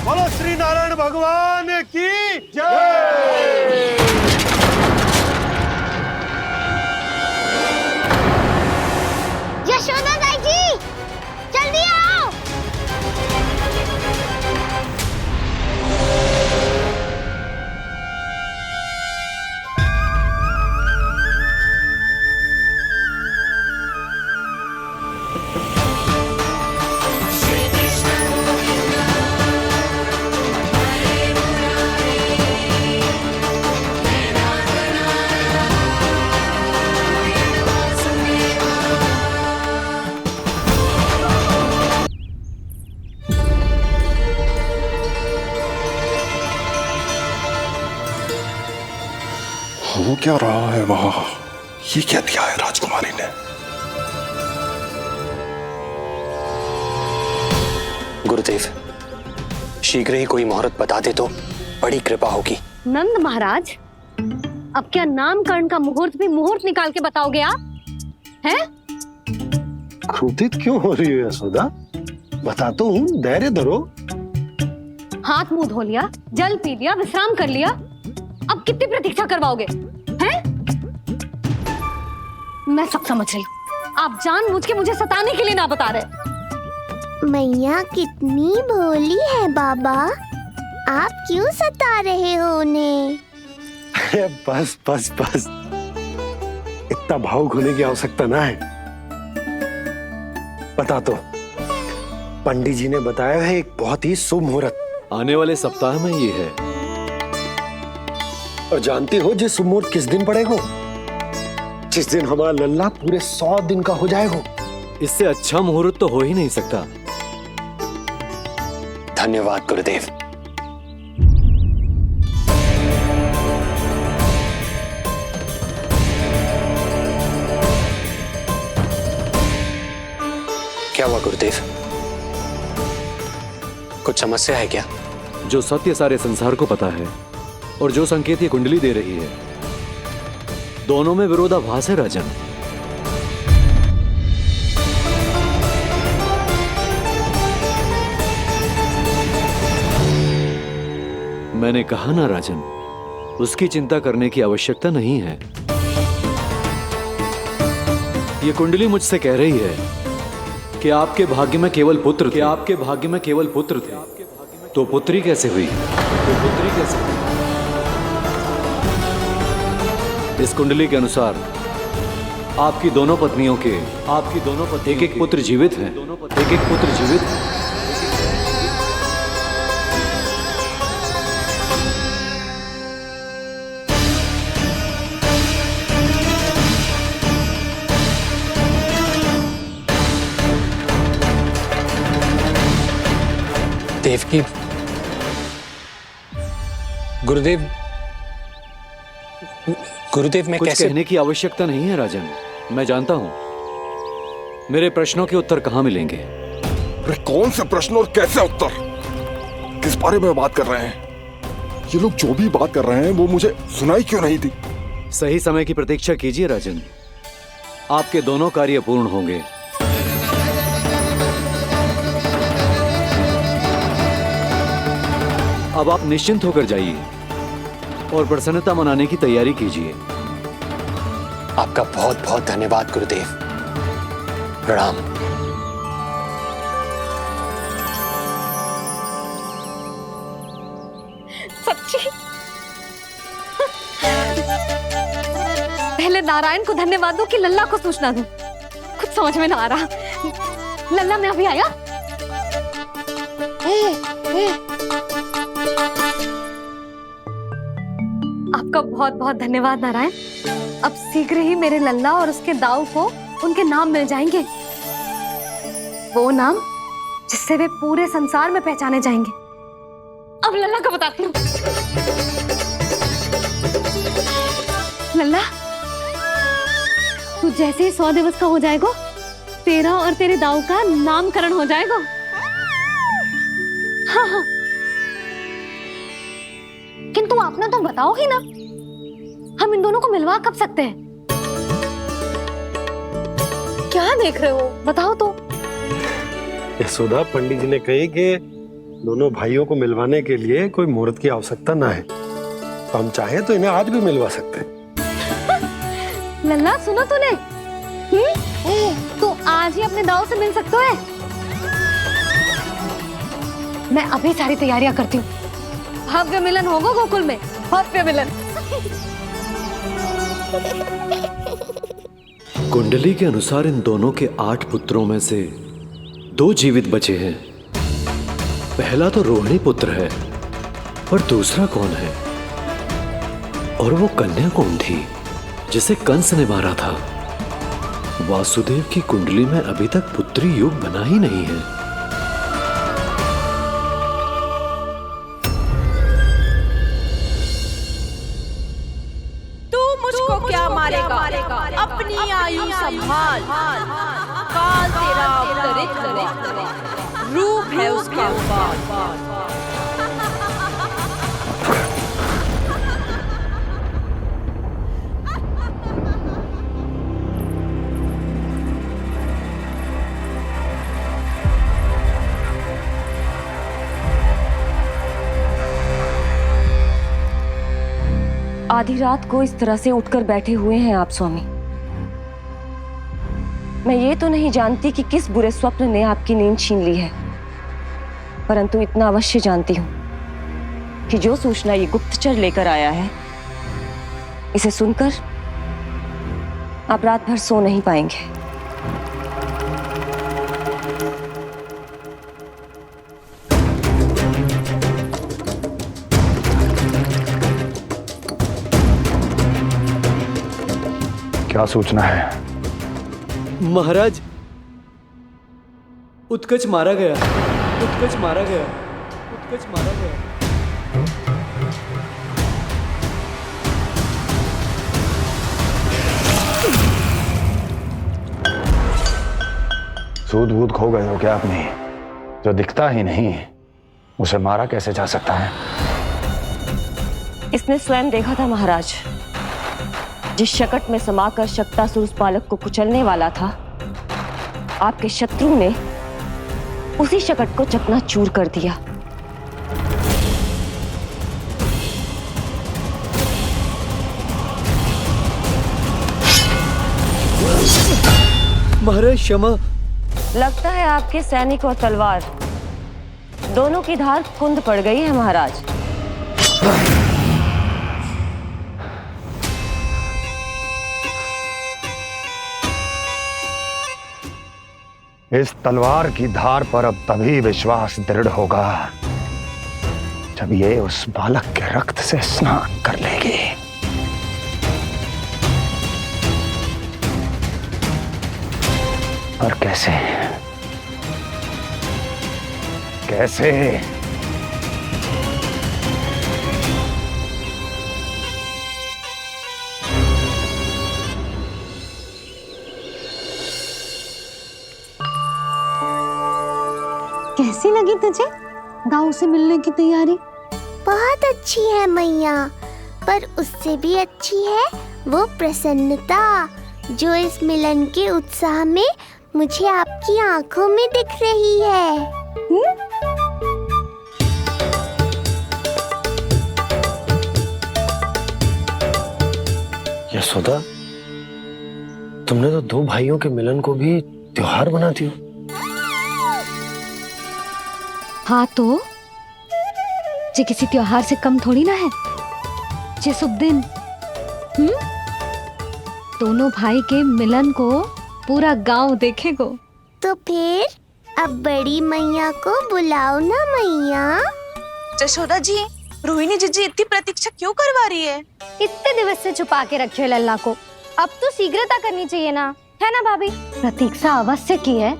बोलो श्री नारायण भगवान की जय। यशोदा ताई जी, जल्दी आओ। हो क्या रहा है वहां? ये क्या दिया है राजकुमारी ने? गुरुदेव, शीघ्र ही कोई मुहूर्त बता दे तो बड़ी कृपा होगी। नंद महाराज, अब क्या नामकरण का मुहूर्त भी मुहूर्त निकाल के बताओगे आप? हैं? क्रोधित क्यों हो रही है यशोदा? बताता हूँ, धैर्य धरो। हाथ मुंह धो लिया, जल पी लिया, विश्राम कर लिया, अब कितनी प्रतीक्षा करवाओगे? हैं? मैं सब समझ रही हूँ, आप जानबूझ के मुझे सताने के लिए ना बता रहे। मैया कितनी भोली है बाबा, आप क्यों सता रहे हो उन्हें? बस बस बस, इतना भावुक होने की आवश्यकता ना है। बता तो, पंडित जी ने बताया है एक बहुत ही शुभ मुहूर्त आने वाले सप्ताह में ये है। और जानती हो ये शुभ मुहूर्त किस दिन पड़ेगा? जिस दिन हमारा लल्ला पूरे 100 दिन का हो जाएगा। इससे अच्छा मुहूर्त तो हो ही नहीं सकता। धन्यवाद गुरुदेव। क्या हुआ गुरुदेव? कुछ समस्या है क्या? जो सत्य सारे संसार को पता है और जो संकेत ये कुंडली दे रही है, दोनों में विरोधाभास है राजन। मैंने कहा ना राजन, उसकी चिंता करने की आवश्यकता नहीं है। ये कुंडली मुझसे कह रही है कि आपके भाग्य में केवल पुत्र थे। आपके भाग्य में केवल पुत्र थे, तो पुत्री कैसे हुई? इस कुंडली के अनुसार आपकी दोनों पत्नियों के एक एक पुत्र जीवित हैं। देवकी, गुरुदेव मैं कुछ कैसे? कहने की आवश्यकता नहीं है राजन, मैं जानता हूं मेरे प्रश्नों के उत्तर कहां मिलेंगे। अरे कौन से प्रश्न और कैसे उत्तर? किस बारे में बात कर रहे हैं? ये लोग जो भी बात कर रहे हैं वो मुझे सुनाई क्यों नहीं दी? सही समय की प्रतीक्षा कीजिए राजन, आपके दोनों कार्य पूर्ण होंगे। अब आप निश्चिंत होकर जाइए और प्रसन्नता मनाने की तैयारी कीजिए। आपका बहुत बहुत धन्यवाद गुरुदेव। प्रणाम। सच्ची? पहले नारायण को धन्यवाद दूं कि लल्ला को सूचना दूं? कुछ समझ में ना आ रहा। लल्ला मैं अभी आया। आपका बहुत बहुत धन्यवाद नारायण। अब शीघ्र ही मेरे लल्ला और उसके दाऊ को उनके नाम मिल जाएंगे, वो नाम जिससे वे पूरे संसार में पहचाने जाएंगे। अब लल्ला को बताती हूँ। लल्ला, तू जैसे ही 100 दिवस का हो जाएगा, तेरा और तेरे दाऊ का नामकरण हो जाएगा। हाँ। किंतु आपने तो बताओ ही ना, हम इन दोनों को मिलवा कब सकते हैं? क्या देख रहे हो, बताओ तो। यशोदा, पंडित जी ने कही कि दोनों भाइयों को मिलवाने के लिए कोई मुहूर्त की आवश्यकता ना है, तो हम चाहे तो इन्हें आज भी मिलवा सकते हैं। लल्ला सुनो तूने, तू आज ही अपने दाऊ से मिल सकते है। मैं अभी सारी तैयारियां करती हूँ। भव्य मिलन होगा गोकुल में, भव्य मिलन। कुंडली के अनुसार इन दोनों के 8 पुत्रों में से 2 जीवित बचे हैं। पहला तो रोहिणी पुत्र है, पर दूसरा कौन है? और वो कन्या कौन थी जिसे कंस ने मारा था? वासुदेव की कुंडली में अभी तक पुत्री योग बना ही नहीं है। मुझको क्या मारेगा? अपनी आयु संभाल, काल तेरा अवतरित रूप है उसका। आधी रात को इस तरह से उठकर बैठे हुए हैं आप स्वामी। मैं ये तो नहीं जानती कि किस बुरे स्वप्न ने आपकी नींद छीन ली है, परंतु इतना अवश्य जानती हूं कि जो सूचना ये गुप्तचर लेकर आया है, इसे सुनकर आप रात भर सो नहीं पाएंगे। क्या सूचना है? महाराज, उत्कच मारा गया, उत्कच मारा गया, उत्कच मारा गया। सूद वूद खो गए हो क्या अपनी? जो दिखता ही नहीं उसे मारा कैसे जा सकता है? इसने स्वयं देखा था महाराज, जिस शकट में समाकर शक्तासुर उस बालक को कुचलने वाला था, आपके शत्रु ने उसी शकट को चकनाचूर कर दिया। महाराज क्षमा। लगता है आपके सैनिक और तलवार दोनों की धार कुंद पड़ गई है महाराज। इस तलवार की धार पर अब तभी विश्वास दृढ़ होगा जब ये उस बालक के रक्त से स्नान कर लेगी। और कैसे कैसे? कैसी लगी तुझे दाऊ से मिलने की तैयारी? बहुत अच्छी है मैया, पर उससे भी अच्छी है वो प्रसन्नता जो इस मिलन के उत्साह में मुझे आपकी आंखों में दिख रही है। यशोदा, तुमने तो दो भाइयों के मिलन को भी त्योहार बना दिया। हाँ तो जे किसी त्योहार से कम थोड़ी ना है। जे शुभ दिन दोनों भाई के मिलन को पूरा गांव देखेगो। तो फिर अब बड़ी मैया को बुलाओ ना मैया। जशोदा जी, रोहिणी जीजी इतनी प्रतीक्षा क्यों करवा रही है? इतने दिवस से छुपा के रखे हो लल्ला को, अब तो शीघ्रता करनी चाहिए ना, है ना भाभी? प्रतीक्षा अवश्य की है,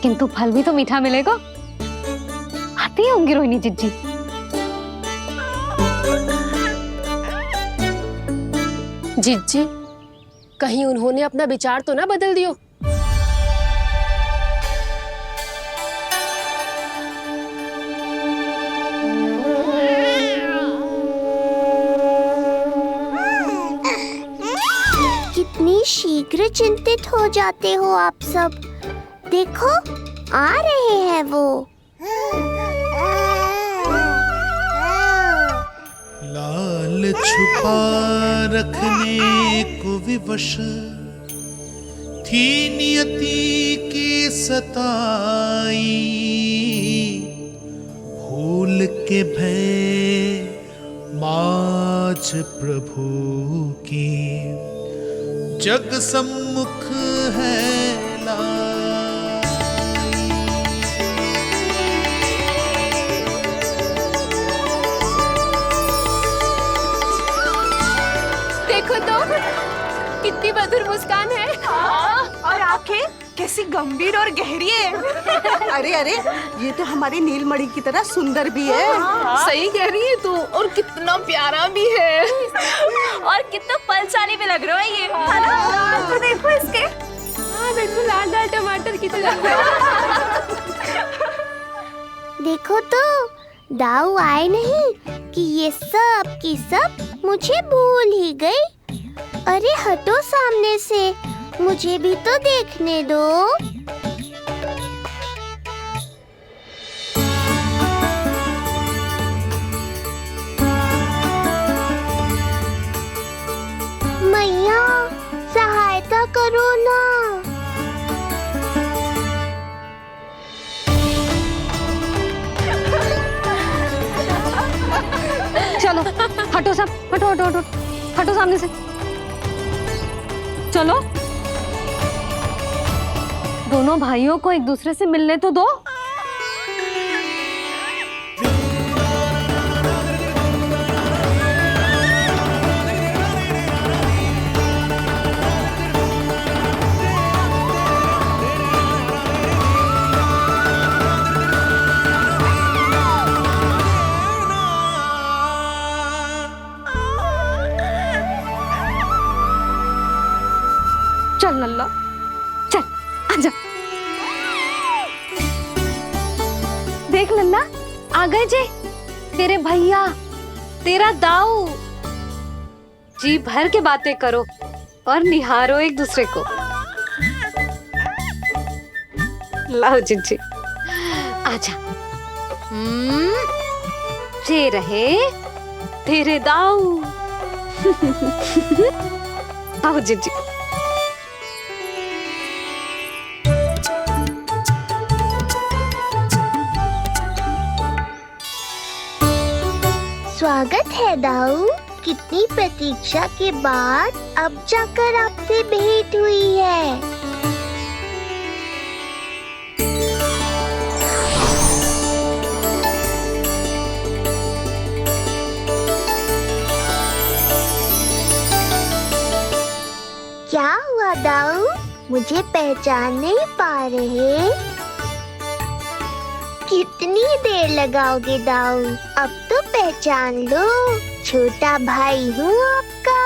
किंतु फल भी तो मीठा मिलेगा। आती होंगी रोहिणी जीजी। जीजी, कहीं उन्होंने अपना विचार तो ना बदल दियो? कितनी शीघ्र चिंतित हो जाते हो आप सब। देखो आ रहे हैं वो। लाल छुपा रखने को विवश थी नियति की सताई, भूल के भय माज प्रभु की जग सम्मुख है देखो तो कितनी मधुर मुस्कान है। और आंखें कैसी गंभीर और गहरी है। अरे अरे, ये तो हमारी नीलमणि की तरह सुंदर भी है। सही कह रही है तू, और कितना प्यारा भी है। और कितना बलशाली भी लग रहा है ये, है ना? तो देखो इसके। हाँ देखो, लाल लाल टमाटर की तरह। देखो तो दाऊ आए नहीं कि ये सब की सब मुझे भूल ही गई। अरे हटो सामने से, मुझे भी तो देखने दो। मैया सहायता करो ना। चलो हटो सब, हटो हटो हटो हटो सामने से। चलो दोनों भाइयों को एक दूसरे से मिलने तो दो। आजा। देख लल्ला, आ गए जे तेरे भैया, तेरा दाऊ। जी भर के बातें करो और निहारो एक दूसरे को। लाओ जिज्जी, आजा। ये रहे तेरे दाऊ। आओ जिज्जी। स्वागत है दाऊ। कितनी प्रतीक्षा के बाद अब जाकर आपसे भेंट हुई है। क्या हुआ दाऊ? मुझे पहचान नहीं पा रहे? कितनी देर लगाओगे दाऊ? अब तो पहचान लो, छोटा भाई हूँ आपका।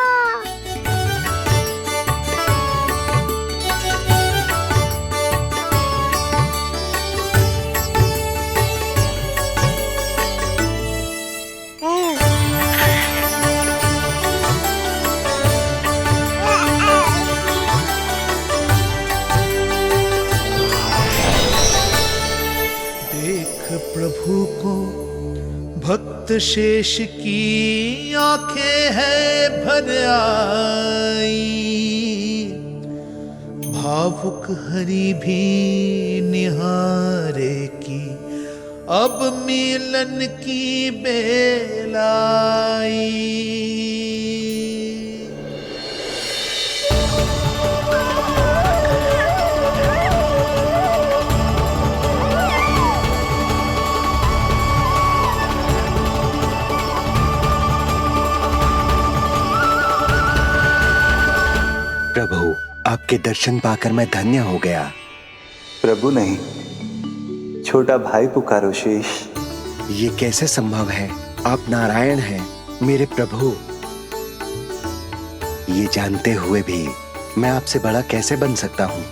प्रभु को भक्त शेष की आंखें है भर आई, भावुक हरि भी निहारे की अब मिलन की बेलाई। प्रभु, आपके दर्शन पाकर मैं धन्य हो गया। प्रभु नहीं, छोटा भाई पुकारो शेष। ये कैसे संभव है? आप नारायण हैं, मेरे प्रभु। ये जानते हुए भी मैं आपसे बड़ा कैसे बन सकता हूँ?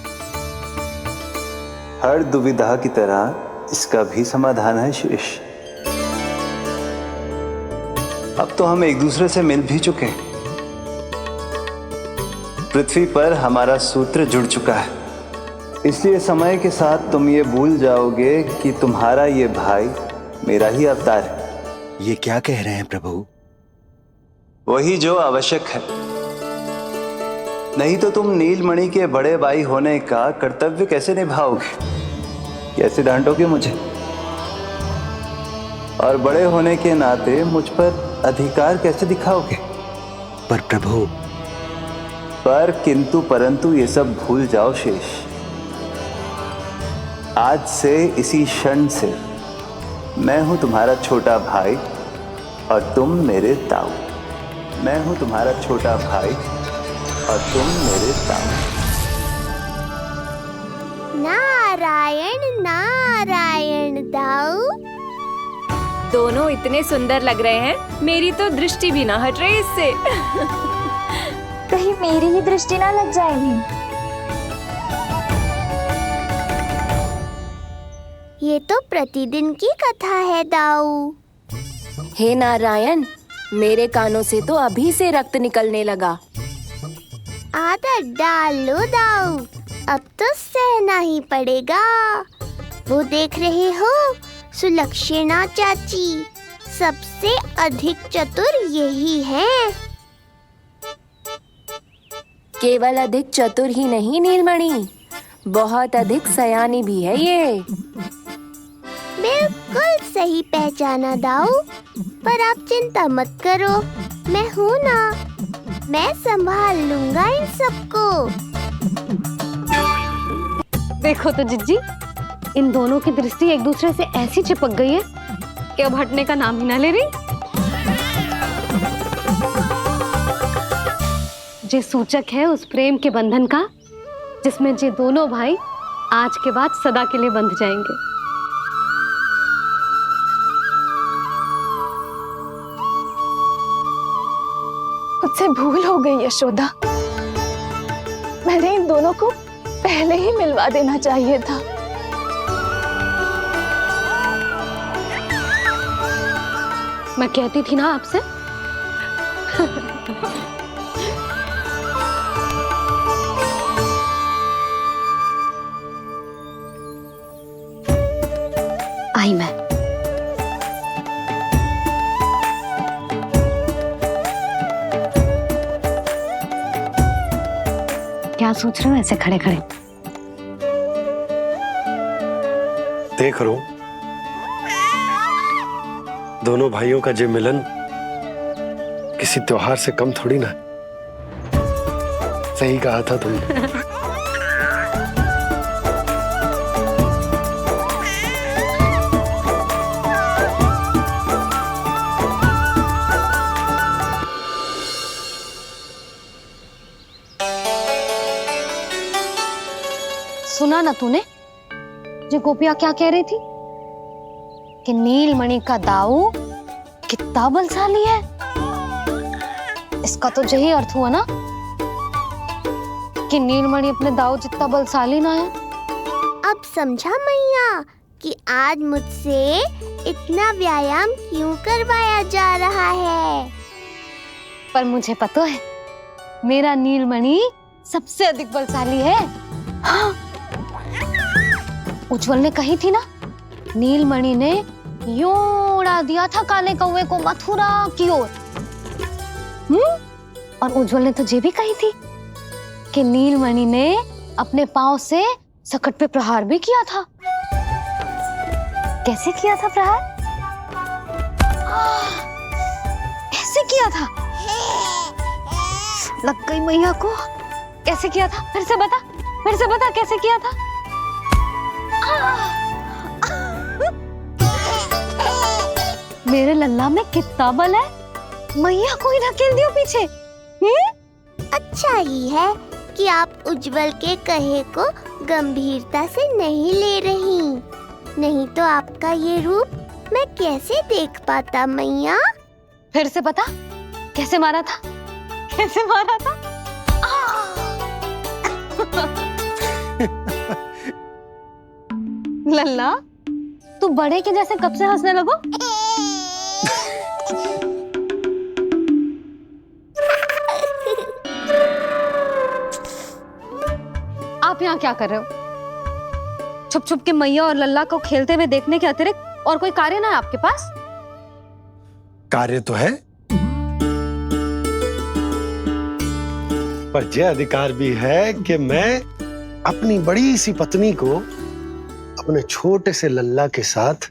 हर दुविधा की तरह इसका भी समाधान है शेष। अब तो हम एक दूसरे से मिल भी चुके हैं। पृथ्वी पर हमारा सूत्र जुड़ चुका है, इसलिए समय के साथ तुम ये भूल जाओगे कि तुम्हारा ये भाई मेरा ही अवतार है। ये क्या कह रहे हैं प्रभु? वही जो आवश्यक है, नहीं तो तुम नीलमणि के बड़े भाई होने का कर्तव्य कैसे निभाओगे? कैसे डांटोगे मुझे? और बड़े होने के नाते मुझ पर अधिकार कैसे दिखाओगे? पर प्रभु, पर किंतु परंतु ये सब भूल जाओ शेष। आज से, इसी क्षण से मैं हूं तुम्हारा छोटा भाई और तुम मेरे ताऊ। मैं हूं तुम्हारा छोटा भाई और तुम मेरे ताऊ। नारायण नारायण दाऊ। दोनों इतने सुंदर लग रहे हैं, मेरी तो दृष्टि भी ना हट रही इससे। कहीं मेरी ही दृष्टि ना लग जाएगी। ये तो प्रतिदिन की कथा है दाऊ। हे नारायण, मेरे कानों से तो अभी से रक्त निकलने लगा। आदत डाल लो दाऊ, अब तो सहना ही पड़ेगा। वो देख रहे हो, सुलक्षणा चाची सबसे अधिक चतुर यही है। केवल अधिक चतुर ही नहीं नीलमणि, बहुत अधिक सयानी भी है ये। बिल्कुल सही पहचाना दाऊ, पर आप चिंता मत करो, मैं हूँ ना, मैं संभाल लूंगा इन सबको। देखो तो जिज्जी, इन दोनों की दृष्टि एक दूसरे से ऐसी चिपक गई है कि अब हटने का नाम ही ना ले रही। ये सूचक है उस प्रेम के बंधन का, जिसमें ये दोनों भाई आज के बाद सदा के लिए बंध जाएंगे। मुझसे भूल हो गई यशोदा। मैंने इन दोनों को पहले ही मिलवा देना चाहिए था। मैं कहती थी ना आपसे। आई मैं। क्या सोच रहे हो ऐसे खड़े खड़े? देख रहा हूं दोनों भाइयों का ये मिलन किसी त्योहार से कम थोड़ी ना। सही कहा था तुमने। सुना ना तूने जो गोपिया क्या कह रही थी कि नीलमणि का दाऊ कितना बलशाली है। इसका तो यही अर्थ हुआ ना कि नीलमणि अपने दाऊ जितना बलशाली ना है। अब समझा मैया कि आज मुझसे इतना व्यायाम क्यों करवाया जा रहा है। पर मुझे पता है मेरा नीलमणि सबसे अधिक बलशाली है। हाँ। उज्जवल ने कही थी ना नीलमणि ने यूं उड़ा दिया था काले कौवे को मथुरा की ओर। और उज्जवल ने तो ये भी कही थी कि नीलमणि ने अपने पांव से सकट पे प्रहार भी किया था। कैसे किया था प्रहार? कैसे किया था? लग गई मैया को। कैसे किया था? फिर से बता कैसे किया था? मेरे लल्ला में कितना बल है। मैया को ही ढकेल दियो पीछे। अच्छा ही है कि आप उज्जवल के कहे को गंभीरता से नहीं ले रही, नहीं तो आपका ये रूप मैं कैसे देख पाता मैया। फिर से बता कैसे मारा था? कैसे मारा था? लल्ला तू बड़े के जैसे कब से हंसने लगो? आप यहाँ क्या कर रहे हो? छुप छुप के मैया और लल्ला को खेलते हुए देखने के अतिरिक्त और कोई कार्य ना है आपके पास? कार्य तो है, पर यह अधिकार भी है कि मैं अपनी बड़ी सी पत्नी को अपने छोटे से लल्ला के साथ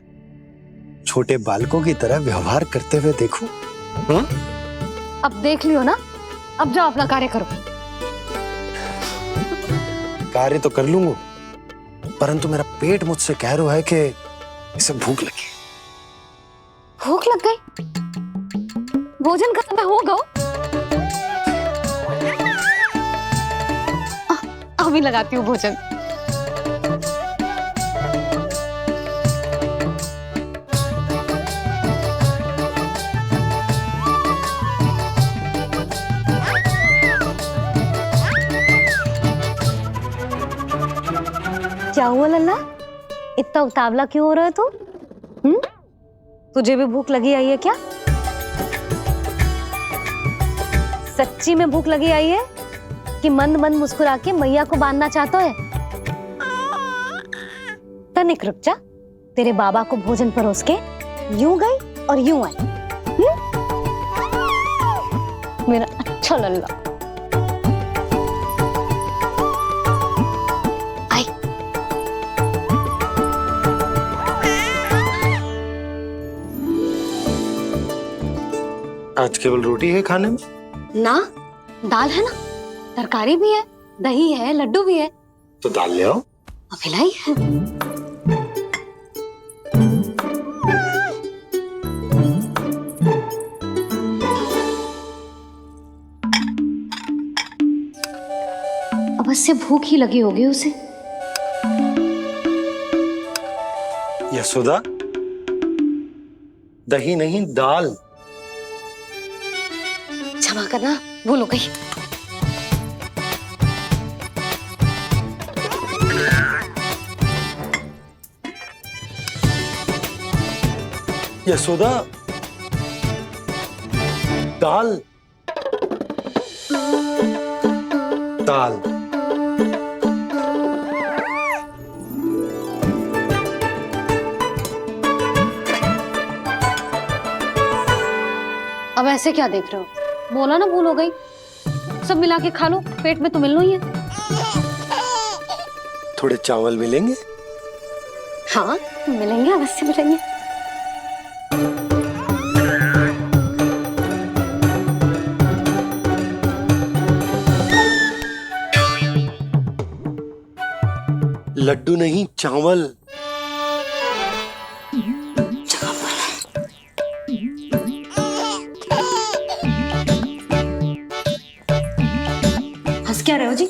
छोटे बालकों की तरह व्यवहार करते हुए देखूं। अब देख लियो ना, अब जाओ अपना कार्य करो। कार्य तो कर लूंगा, परंतु मेरा पेट मुझसे कह रहा है कि इसे भूख लगी। भूख लग गई? भोजन का समय होगा। अभी लगाती हूँ भोजन। क्या हुआ लल्ला, इतना उतावला क्यों हो रहा है तू? तुझे भी भूख लगी आई है क्या? सच्ची में भूख लगी आई है कि मंद मंद मुस्कुरा के मैया को बांधना चाहता है? तनिक रुक जा, तेरे बाबा को भोजन परोस के यूं गई और यूं आई। मेरा अच्छा लल्ला। आई। आज केवल रोटी है खाने में? ना, दाल है ना, तरकारी भी है, दही है, लड्डू भी है। तो दाल ले आओ। अभी लाई है। अवश्य भूख ही लगी होगी उसे। यशोदा, दही नहीं दाल। क्षमा करना, भूल हो गई। यशोदा, दाल दाल। अब ऐसे क्या देख रहे हो? बोला ना भूल हो गई। सब मिला के खा लो, पेट में तो मिलना ही है। थोड़े चावल मिलेंगे? हाँ मिलेंगे, अवश्य मिलेंगे। लड्डू नहीं, चावल। हंस क्या रहे हो जी?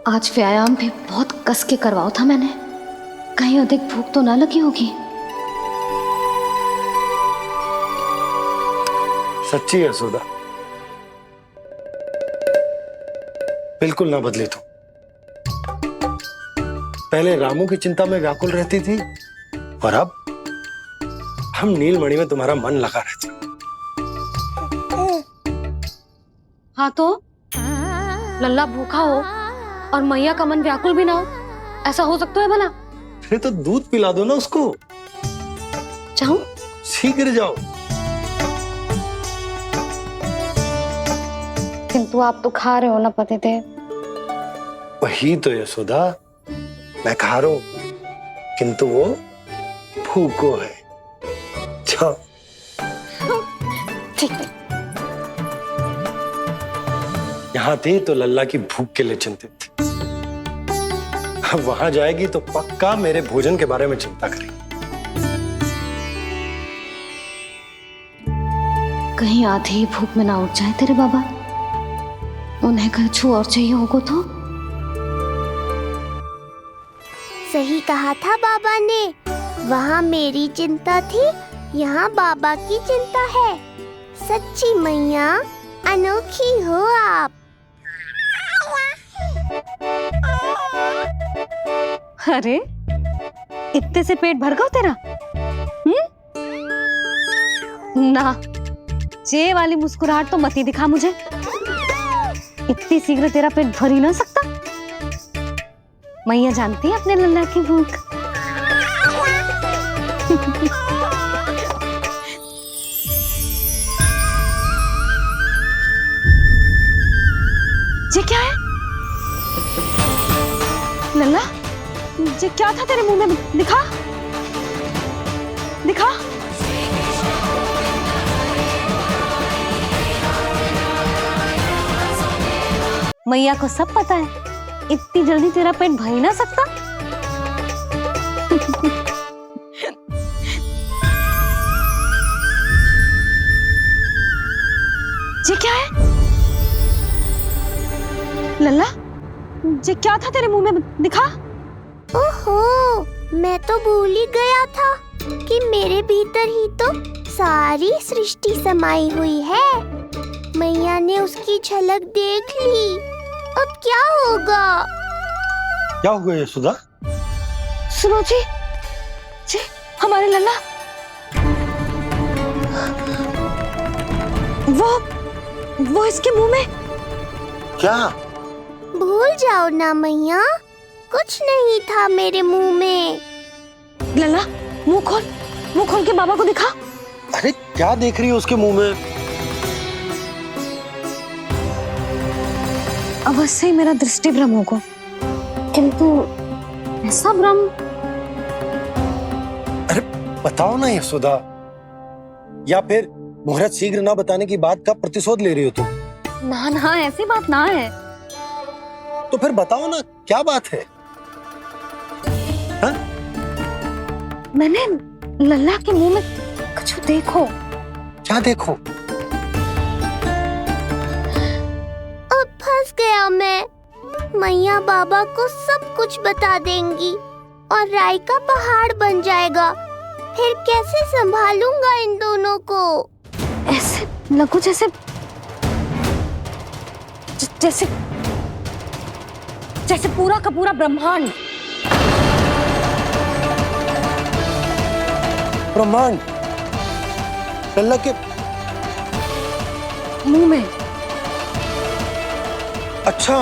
आज व्यायाम भी बहुत कस के करवाओ था मैंने, कहीं अधिक भूख तो ना लगी होगी। सच्ची यशोदा, बिल्कुल ना बदली तू। पहले रामू की चिंता में व्याकुल रहती थी और अब हम नीलमणि में तुम्हारा मन लगा रहता। हाँ तो लल्ला भूखा हो और मैया का मन व्याकुल भी ना हो, ऐसा हो सकता है भला? अरे तो दूध पिला दो ना उसको। जाऊं? शीघ्र जाओ। किंतु आप तो खा रहे हो ना पतिदेव। वही तो यशोदा, मैं खा रहा हूं, किंतु वो भूखो है। जाओ। ठीक है। यहाँ थी तो लल्ला की भूख के लिए चिंतित थी, अब वहां जाएगी तो पक्का मेरे भोजन के बारे में चिंता करेगी। कहीं आधे ही भूख में ना उठ जाए तेरे बाबा, उन्हें कुछ और चाहिए होगा तो? सही कहा था बाबा ने, वहाँ मेरी चिंता थी, यहाँ बाबा की चिंता है। सच्ची मैया, अनोखी हो आप। अरे इतने से पेट भर गया तेरा? ना, ये वाली मुस्कुराहट तो मत ही दिखा मुझे। इतनी शीघ्र तेरा पेट भर ही ना सकता। मैया जानती है अपने लल्ला की भूख। ये क्या है लल्ला? ये क्या था तेरे मुंह में? दिखा दिखा। मैया को सब पता है, इतनी जल्दी तेरा पेट भर ही ना सकता। ये क्या है लल्ला? ये क्या था तेरे मुंह में? दिखा। ओहो, मैं तो भूल ही गया था कि मेरे भीतर ही तो सारी सृष्टि समाई हुई है। मैया ने उसकी झलक देख ली, अब क्या होगा? क्या हुआ यशोदा? सुनो जी, हमारे लल्ला वो इसके मुंह में। क्या? भूल जाओ ना मैया, कुछ नहीं था मेरे मुंह में। लल्ला मुंह खोल के बाबा को दिखा। अरे क्या देख रही है उसके मुंह में? अवश्य ही मेरा दृष्टि भ्रम होगा, किंतु ऐसा भ्रम। अरे बताओ ना यशोदा, या फिर मुहूर्त शीघ्र ना बताने की बात का प्रतिशोध ले रही हो तुम? ना ऐसी बात ना है। तो फिर बताओ ना क्या बात है? हा? मैंने लल्ला के मुंह में कुछ देखो। क्या देखो? अब फंस गया मैं। मैया बाबा को सब कुछ बता देंगी और राय का पहाड़ बन जाएगा। फिर कैसे संभालूंगा इन दोनों को? ऐसे लगो जैसे जैसे जैसे पूरा का पूरा ब्रह्मांड ब्रह्मांड लल्ला के मुंह में। अच्छा,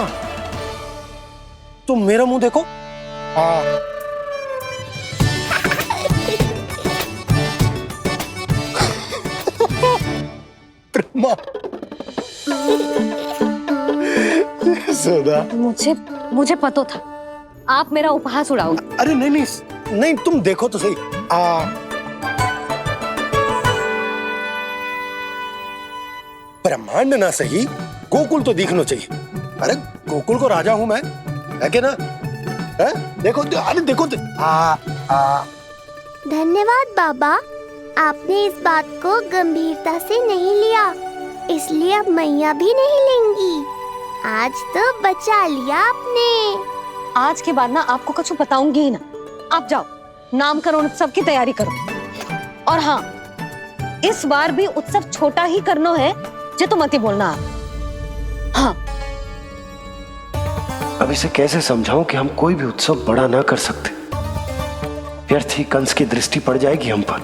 तुम मेरा मुंह देखो। हाँ। ब्रह्मा, सोदा, मुझे पता था आप मेरा उपहास उड़ाओगे। अरे नहीं नहीं नहीं, तुम देखो तो सही। ब्रह्मांड ना सही, गोकुल तो दिखना चाहिए। अरे गोकुल को राजा हूं मैं, है कि ना? है? देखो, अरे देखो। धन्यवाद बाबा, आपने इस बात को गंभीरता से नहीं लिया, इसलिए अब मैया भी नहीं लेंगी। आज तो बचा लिया आपने। आज के बाद ना आपको कुछ बताऊंगी ही ना। आप जाओ, नामकरण उत्सव की तैयारी करो। और हाँ, इस बार भी उत्सव छोटा ही करना है, जो तो मत ही बोलना आप। हाँ। अब इसे कैसे समझाऊं कि हम कोई भी उत्सव बड़ा ना कर सकते? व्यर्थ ही कंस की दृष्टि पड़ जाएगी हम पर।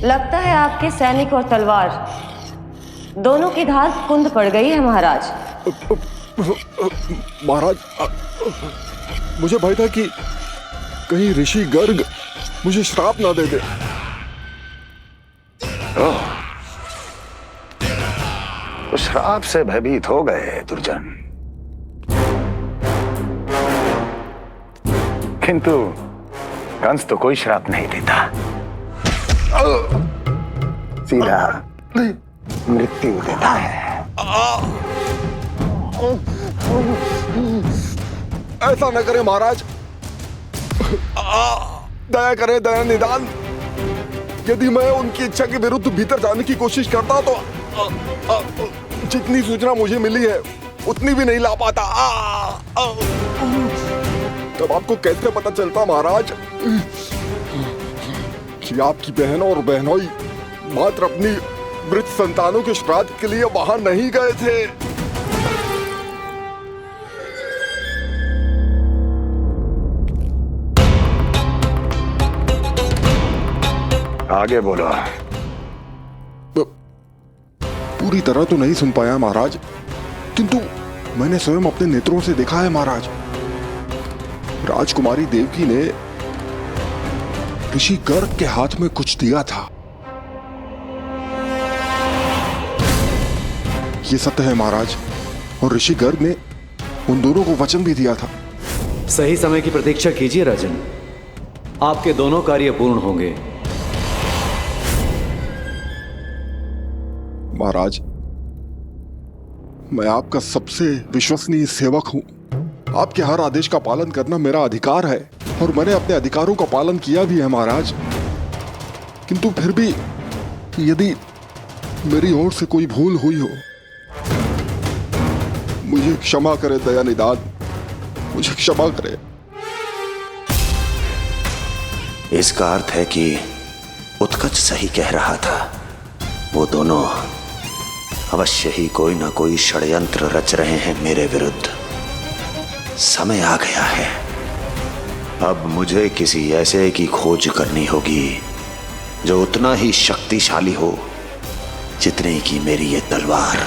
लगता है आपके सैनिक और तलवार दोनों की धार कुंद पड़ गई है महाराज। महाराज, मुझे भय था कि कहीं ऋषि गर्ग मुझे श्राप ना दे दे। तो श्राप से भयभीत हो गए दुर्जन, किंतु कंस तो कोई श्राप नहीं देता, सीधा मृत्यु देता है। ऐसा न करे महाराज, दया करे, दया निदान। यदि मैं उनकी इच्छा के विरुद्ध भीतर जाने की कोशिश करता तो जितनी सूचना मुझे मिली है उतनी भी नहीं ला पाता। तब आपको कैसे पता चलता महाराज कि आपकी बहन और बहनोई मात्र अपनी मृत संतानों के श्राद्ध के लिए वहां नहीं गए थे? आगे बोलो। पूरी तरह तो नहीं सुन पाया महाराज, किंतु मैंने स्वयं अपने नेत्रों से देखा है महाराज। राजकुमारी देवकी ने ऋषि गर्ग के हाथ में कुछ दिया था। ये सत्य है महाराज, और ऋषि गर्ग ने उन दोनों को वचन भी दिया था। सही समय की प्रतीक्षा कीजिए राजन, आपके दोनों कार्य पूर्ण होंगे। महाराज, मैं आपका सबसे विश्वसनीय सेवक हूं। आपके हर आदेश का पालन करना मेरा अधिकार है, और मैंने अपने अधिकारों का पालन किया भी है महाराज। किंतु फिर भी यदि मेरी ओर से कोई भूल हुई हो, मुझे क्षमा करे दया निदान, मुझे क्षमा करे। इसका अर्थ है कि उत्कच सही कह रहा था। वो दोनों अवश्य ही कोई ना कोई षड्यंत्र रच रहे हैं मेरे विरुद्ध। समय आ गया है, अब मुझे किसी ऐसे की खोज करनी होगी जो उतना ही शक्तिशाली हो जितने की मेरी ये तलवार।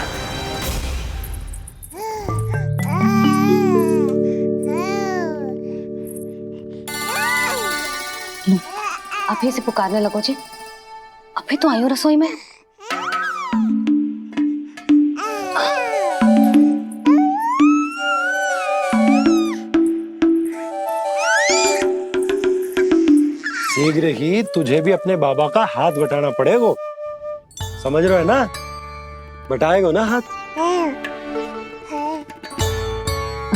अभी से पुकारने लगो जी, अभी तो आयो रसोई में। शीघ्र ही तुझे भी अपने बाबा का हाथ बटाना पड़ेगा, समझ रहे हो ना? बटाएगा ना हाथ?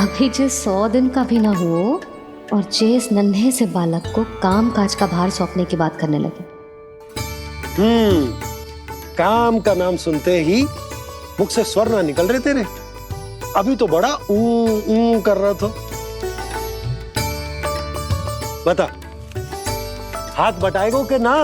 अभी जो 100 दिन का भी ना हो और जेस नन्हे से बालक को काम काज का भार सौंपने की बात करने लगे। काम का नाम सुनते ही मुख से स्वर ना निकल रहे तेरे। अभी तो बड़ा ऊ कर रहा था। बता, हाथ बटाएगो के ना?